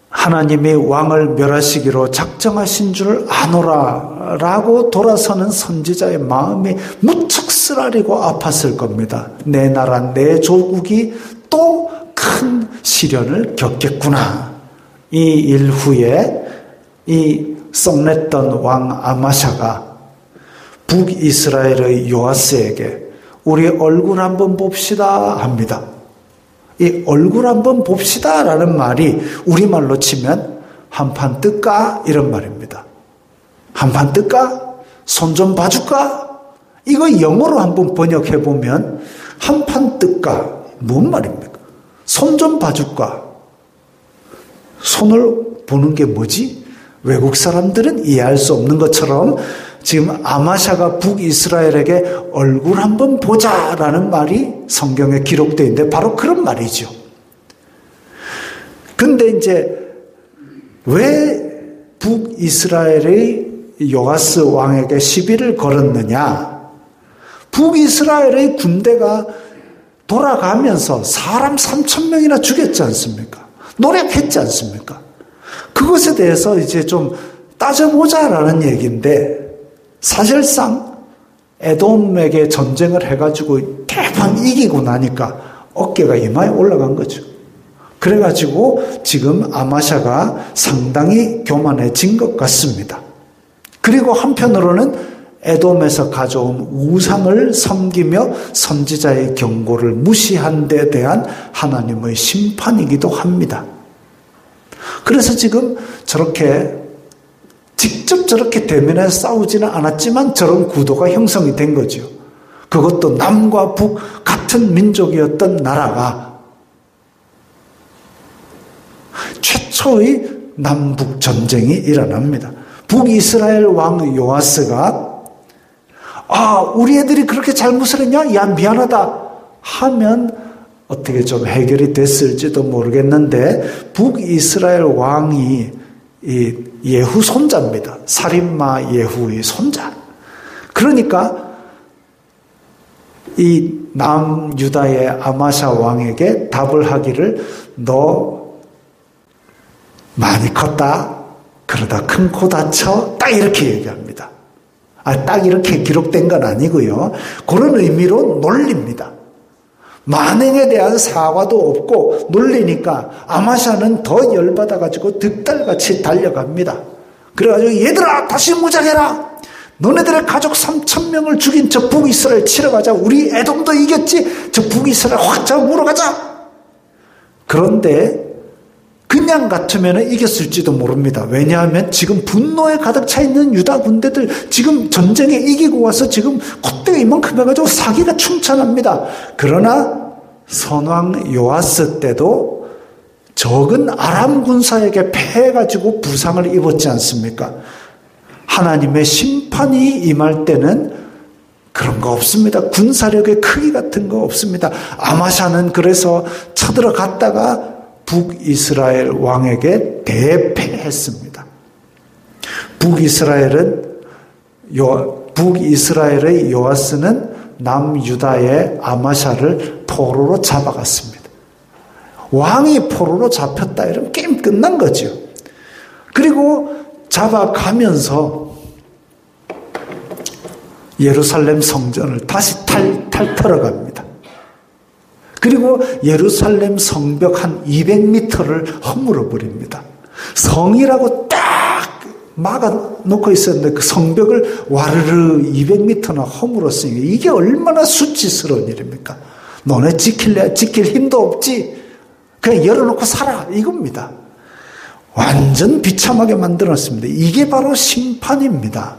A: 하나님이 왕을 멸하시기로 작정하신 줄 아노라 라고 돌아서는 선지자의 마음이 무척 쓰라리고 아팠을 겁니다. 내 나라 내 조국이 또 큰 시련을 겪겠구나. 이 일 후에 이 썩냈던 왕 아마샤가 북이스라엘의 요아스에게 우리 얼굴 한번 봅시다 합니다. 이 얼굴 한번 봅시다 라는 말이 우리말로 치면 한판 뜰까? 이런 말입니다. 한판 뜰까? 손 좀 봐줄까? 이거 영어로 한번 번역해 보면 한판 뜰까? 뭔 말입니까? 손 좀 봐줄까? 손을 보는 게 뭐지? 외국 사람들은 이해할 수 없는 것처럼 지금 아마샤가 북이스라엘에게 얼굴 한번 보자라는 말이 성경에 기록되어 있는데 바로 그런 말이죠. 근데 이제 왜 북이스라엘의 요아스 왕에게 시비를 걸었느냐? 북이스라엘의 군대가 돌아가면서 사람 3,000명이나 죽였지 않습니까? 노력했지 않습니까? 그것에 대해서 이제 좀 따져보자라는 얘기인데 사실상 에돔에게 전쟁을 해가지고 대판 이기고 나니까 어깨가 이마에 올라간 거죠. 그래가지고 지금 아마샤가 상당히 교만해진 것 같습니다. 그리고 한편으로는 에돔에서 가져온 우상을 섬기며 선지자의 경고를 무시한 데 대한 하나님의 심판이기도 합니다. 그래서 지금 저렇게 직접 저렇게 대면해서 싸우지는 않았지만 저런 구도가 형성이 된 거죠. 그것도 남과 북 같은 민족이었던 나라가 최초의 남북 전쟁이 일어납니다. 북이스라엘 왕 요아스가 우리 애들이 그렇게 잘못을 했냐? 야, 미안하다 하면 어떻게 좀 해결이 됐을지도 모르겠는데 북이스라엘 왕이 이 예후 손자입니다. 살인마 예후의 손자. 그러니까 이 남유다의 아마샤 왕에게 답을 하기를 너 많이 컸다. 그러다 큰 코 다쳐. 딱 이렇게 얘기합니다. 딱 이렇게 기록된 건 아니고요. 그런 의미로 놀립니다. 만행에 대한 사과도 없고 놀리니까 아마샤는 더 열받아가지고 득달같이 달려갑니다. 그래가지고 얘들아 다시 무장해라. 너네들의 가족 3,000명을 죽인 저 북이스라엘 치러 가자. 우리 에돔도 이겼지. 저 북이스라엘 확 잡으러 가자. 그런데 그냥 같으면 이겼을지도 모릅니다. 왜냐하면 지금 분노에 가득 차 있는 유다 군대들 지금 전쟁에 이기고 와서 지금 콧대가 이만큼 해가지고 사기가 충천합니다. 그러나 선왕 요아스 때도 적은 아람 군사에게 패해가지고 부상을 입었지 않습니까? 하나님의 심판이 임할 때는 그런 거 없습니다. 군사력의 크기 같은 거 없습니다. 아마샤는 그래서 쳐들어갔다가 북이스라엘 왕에게 대패했습니다. 북이스라엘의 요아스는 남유다의 아마샤를 포로로 잡아갔습니다. 왕이 포로로 잡혔다 이러면 게임 끝난 거죠. 그리고 잡아가면서 예루살렘 성전을 다시 탈털어 갑니다. 그리고 예루살렘 성벽 한 200m를 허물어 버립니다. 성이라고 딱 막아놓고 있었는데 그 성벽을 와르르 200m나 허물었으니까 이게 얼마나 수치스러운 일입니까? 너네 지킬 힘도 없지. 그냥 열어놓고 살아 이겁니다. 완전 비참하게 만들었습니다. 이게 바로 심판입니다.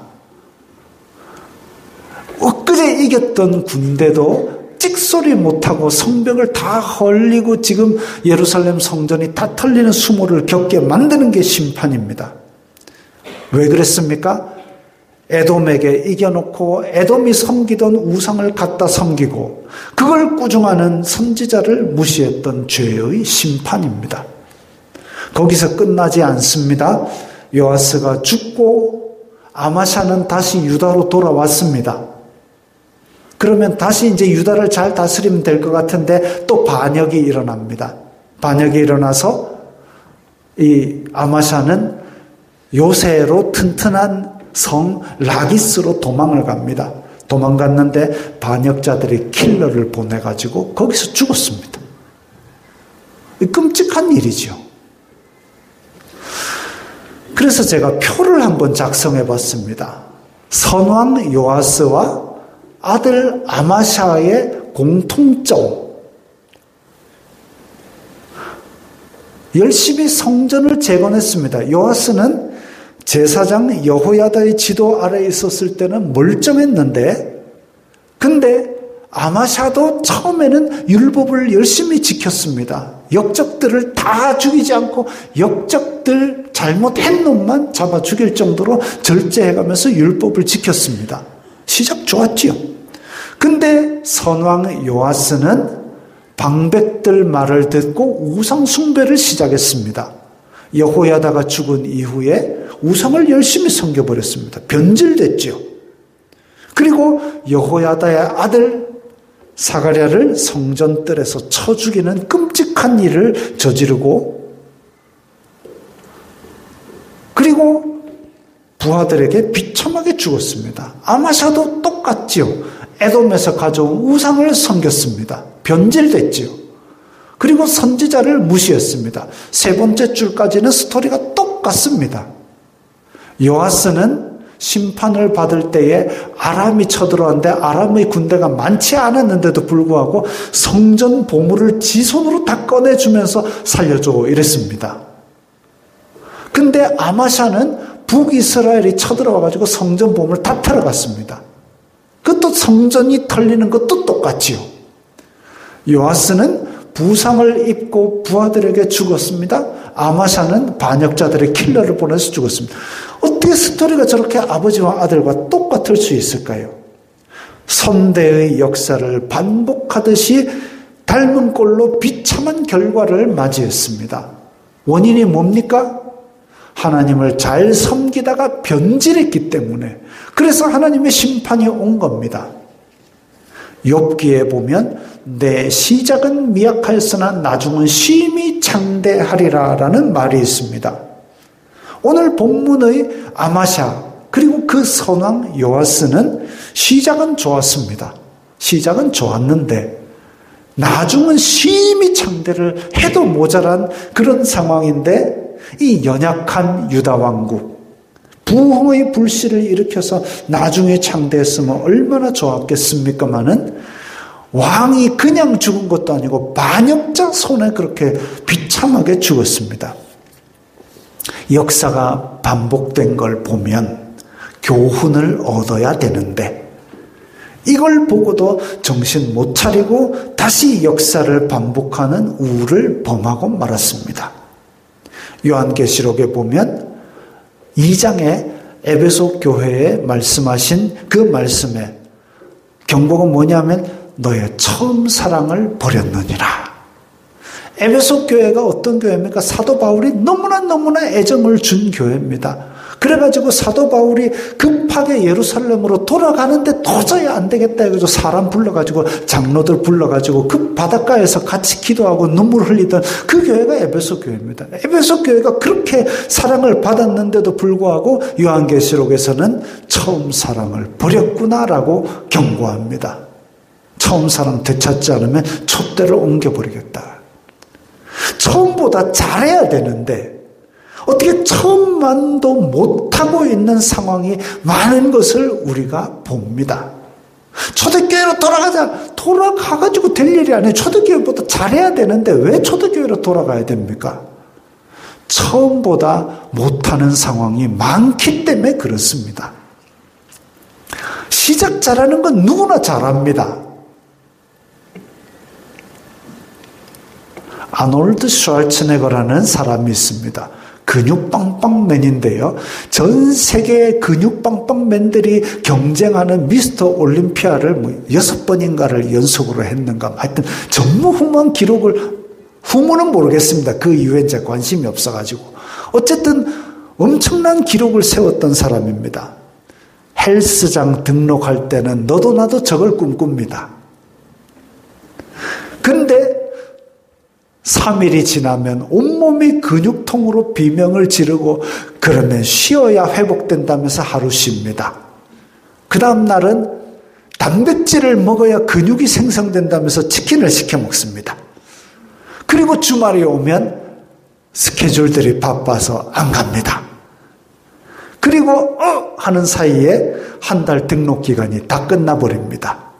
A: 엊그제 이겼던 군대도 찍소리 못하고 성벽을 다 헐리고 지금 예루살렘 성전이 다 털리는 수모를 겪게 만드는 게 심판입니다. 왜 그랬습니까? 에돔에게 이겨놓고 에돔이 섬기던 우상을 갖다 섬기고 그걸 꾸중하는 선지자를 무시했던 죄의 심판입니다. 거기서 끝나지 않습니다. 요아스가 죽고 아마샤는 다시 유다로 돌아왔습니다. 그러면 다시 이제 유다를 잘 다스리면 될 것 같은데 또 반역이 일어납니다. 반역이 일어나서 이 아마샤는 요새로 튼튼한 성 라기스로 도망을 갑니다. 도망갔는데 반역자들이 킬러를 보내가지고 거기서 죽었습니다. 끔찍한 일이죠. 그래서 제가 표를 한번 작성해 봤습니다. 선왕 요아스와 아들 아마샤의 공통점. 열심히 성전을 재건했습니다. 요아스는 제사장 여호야다의 지도 아래에 있었을 때는 멀쩡했는데 근데 아마샤도 처음에는 율법을 열심히 지켰습니다. 역적들을 다 죽이지 않고 역적들 잘못한 놈만 잡아 죽일 정도로 절제해가면서 율법을 지켰습니다. 시작 좋았지요. 근데 선왕 요아스는 방백들 말을 듣고 우상 숭배를 시작했습니다. 여호야다가 죽은 이후에 우상을 열심히 섬겨버렸습니다. 변질됐죠. 그리고 여호야다의 아들 사가랴를 성전뜰에서 쳐 죽이는 끔찍한 일을 저지르고 그리고 부하들에게 비참하게 죽었습니다. 아마샤도 똑같지요. 에돔에서 가져온 우상을 섬겼습니다. 변질됐지요. 그리고 선지자를 무시했습니다. 세 번째 줄까지는 스토리가 똑같습니다. 요아스는 심판을 받을 때에 아람이 쳐들어왔는데 아람의 군대가 많지 않았는데도 불구하고 성전 보물을 지 손으로 다 꺼내주면서 살려줘 이랬습니다. 근데 아마샤는 북이스라엘이 쳐들어와가지고 성전 보물을 다 털어갔습니다. 그것도 성전이 털리는 것도 똑같지요. 요아스는 부상을 입고 부하들에게 죽었습니다. 아마샤는 반역자들의 킬러를 보내서 죽었습니다. 어떻게 스토리가 저렇게 아버지와 아들과 똑같을 수 있을까요? 선대의 역사를 반복하듯이 닮은 꼴로 비참한 결과를 맞이했습니다. 원인이 뭡니까? 하나님을 잘 섬기다가 변질했기 때문에, 그래서 하나님의 심판이 온 겁니다. 욥기에 보면 내 시작은 미약하였으나 나중은 심히 창대하리라 라는 말이 있습니다. 오늘 본문의 아마샤 그리고 그 선왕 요아스는 시작은 좋았습니다. 시작은 좋았는데 나중은 심히 창대를 해도 모자란 그런 상황인데, 이 연약한 유다 왕국, 부흥의 불씨를 일으켜서 나중에 창대했으면 얼마나 좋았겠습니까마는 왕이 그냥 죽은 것도 아니고 반역자 손에 그렇게 비참하게 죽었습니다. 역사가 반복된 걸 보면 교훈을 얻어야 되는데 이걸 보고도 정신 못 차리고 다시 역사를 반복하는 우를 범하고 말았습니다. 요한계시록에 보면 2장에 에베소 교회에 말씀하신 그 말씀에 경고가 뭐냐면 너의 처음 사랑을 버렸느니라. 에베소 교회가 어떤 교회입니까? 사도 바울이 너무나 애정을 준 교회입니다. 그래가지고 사도 바울이 급하게 예루살렘으로 돌아가는데 도저히 안 되겠다 해가지고 사람 불러가지고 장로들 불러가지고 그 바닷가에서 같이 기도하고 눈물 흘리던 그 교회가 에베소 교회입니다. 에베소 교회가 그렇게 사랑을 받았는데도 불구하고 요한계시록에서는 처음 사랑을 버렸구나라고 경고합니다. 처음 사랑 되찾지 않으면 촛대를 옮겨버리겠다. 처음보다 잘해야 되는데 어떻게 처음만도 못하고 있는 상황이 많은 것을 우리가 봅니다. 초대교회로 돌아가가지고 될 일이 아니에요. 초대교회보다 잘해야 되는데 왜 초대교회로 돌아가야 됩니까? 처음보다 못하는 상황이 많기 때문에 그렇습니다. 시작 잘하는 건 누구나 잘합니다. 아놀드 슈왈츠네거라는 사람이 있습니다. 근육빵빵맨인데요. 전 세계의 근육빵빵맨들이 경쟁하는 미스터 올림피아를 6번인가를 연속으로 했는가. 하여튼 전무후무한 기록을, 후무는 모르겠습니다. 그 이후에 이제 관심이 없어가지고. 어쨌든 엄청난 기록을 세웠던 사람입니다. 헬스장 등록할 때는 너도 나도 저걸 꿈꿉니다. 근데 3일이 지나면 온몸이 근육통으로 비명을 지르고 그러면 쉬어야 회복된다면서 하루 쉽니다. 그 다음 날은 단백질을 먹어야 근육이 생성된다면서 치킨을 시켜 먹습니다. 그리고 주말이 오면 스케줄들이 바빠서 안 갑니다. 그리고 하는 사이에 한 달 등록 기간이 다 끝나버립니다.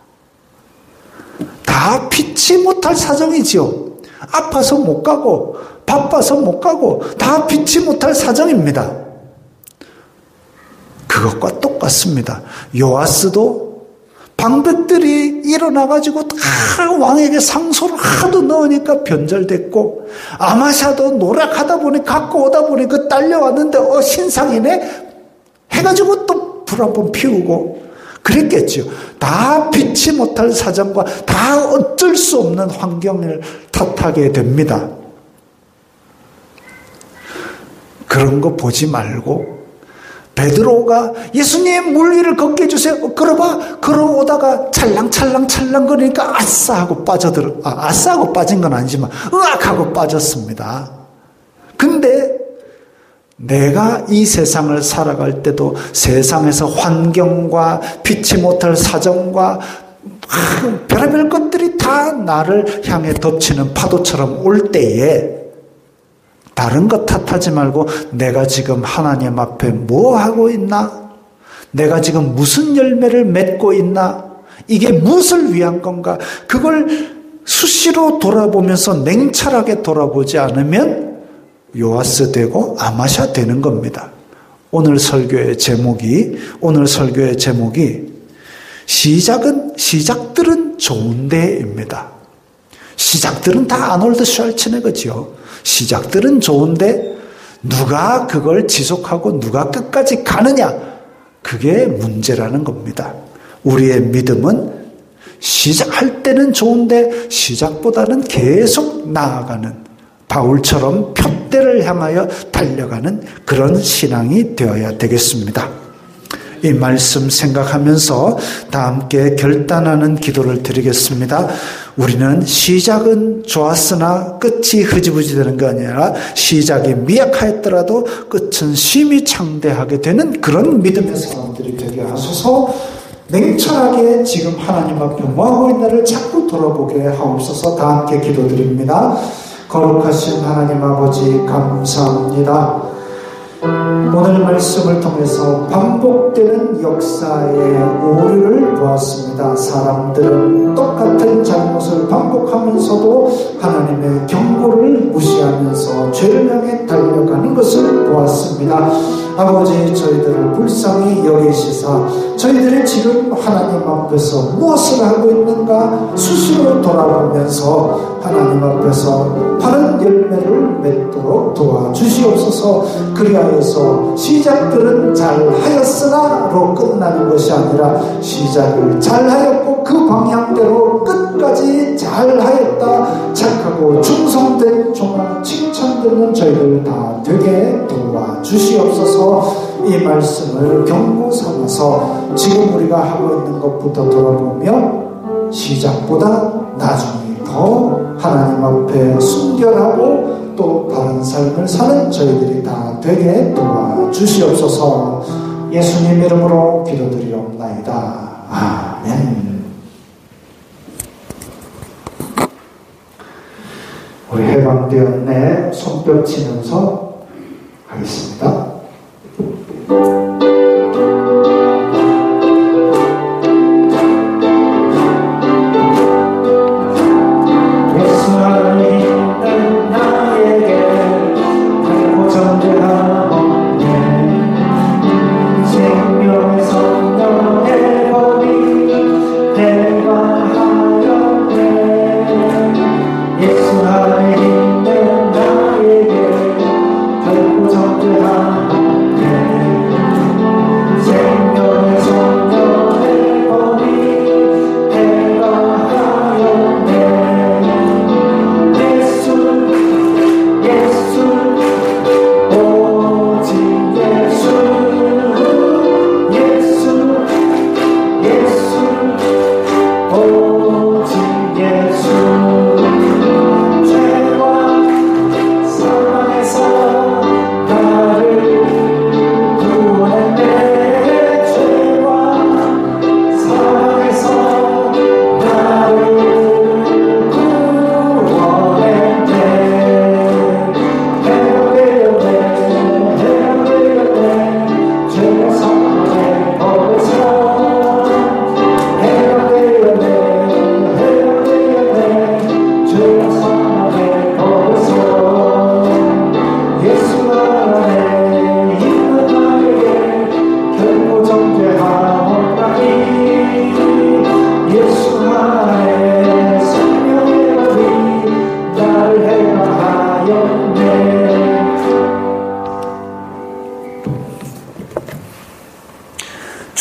A: 다 피치 못할 사정이지요. 아파서 못 가고 바빠서 못 가고 다 피치 못할 사정입니다. 그것과 똑같습니다. 요아스도 방백들이 일어나가지고 다 왕에게 상소를 하도 넣으니까 변절됐고, 아마샤도 노력하다 보니 갖고 오다 보니 그 딸려왔는데 신상이네 해가지고 또 불 한 번 피우고 그랬겠죠. 다 피치 못할 사정과 다 어쩔 수 없는 환경을 탓하게 됩니다. 그런 거 보지 말고 베드로가 예수님 물 위를 걷게 해주세요. 걸어오다가 찰랑찰랑 거리니까 아싸 하고 아싸 하고 빠진 건 아니지만 으악 하고 빠졌습니다. 근데 내가 이 세상을 살아갈 때도 세상에서 환경과 피치 못할 사정과 별의별 것들이 다 나를 향해 덮치는 파도처럼 올 때에 다른 것 탓하지 말고 내가 지금 하나님 앞에 뭐 하고 있나? 내가 지금 무슨 열매를 맺고 있나? 이게 무엇을 위한 건가? 그걸 수시로 돌아보면서 냉철하게 돌아보지 않으면 요아스 되고 아마샤 되는 겁니다. 오늘 설교의 제목이 시작들은 좋은데입니다. 시작들은 다 아놀드 슈왈츠네거지요. 시작들은 좋은데 누가 그걸 지속하고 누가 끝까지 가느냐, 그게 문제라는 겁니다. 우리의 믿음은 시작할 때는 좋은데 시작보다는 계속 나아가는, 바울처럼 표대를 향하여 달려가는 그런 신앙이 되어야 되겠습니다. 이 말씀 생각하면서 다 함께 결단하는 기도를 드리겠습니다. 우리는 시작은 좋았으나 끝이 흐지부지 되는 게 아니라 시작이 미약하였더라도 끝은 심히 창대하게 되는 그런 믿음의 사람들이 되게 하소서. 냉철하게 지금 하나님 앞에 뭐하고 있나를 자꾸 돌아보게 하옵소서. 다 함께 기도드립니다. 거룩하신 하나님 아버지, 감사합니다. 오늘 말씀을 통해서 반복되는 역사의 오류를 보았습니다. 사람들은 똑같은 잘못을 반복하면서도 하나님의 경고를 무시하면서 죄를 향해 달려가는 것을 보았습니다. 아버지, 저희들을 불쌍히 여기시사 저희들이 지금 하나님 앞에서 무엇을 하고 있는가 수시로 돌아보면서 하나님 앞에서 바른 열매를 맺도록 도와주시옵소서. 그리하여서 시작들은 잘하였으나로 끝나는 것이 아니라 시작을 잘하였고 그 방향대로 끝까지 잘하였다 착하고 충성된 종아 칭찬되는 저희들 다 되게 도와주시옵소서. 이 말씀을 경고 삼아서 지금 우리가 하고 있는 것부터 돌아보며 시작보다 나중에 더 하나님 앞에 순결하고 또 바른 삶을 사는 저희들이 다 되게 도와주시옵소서. 예수님 이름으로 기도드리옵나이다. 아멘. 우리 해방되었네 손뼉 치면서 하겠습니다.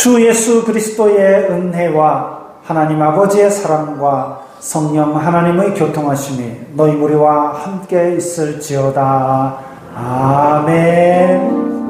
A: 주 예수 그리스도의 은혜와 하나님 아버지의 사랑과 성령 하나님의 교통하심이 너희 무리와 함께 있을지어다. 아멘.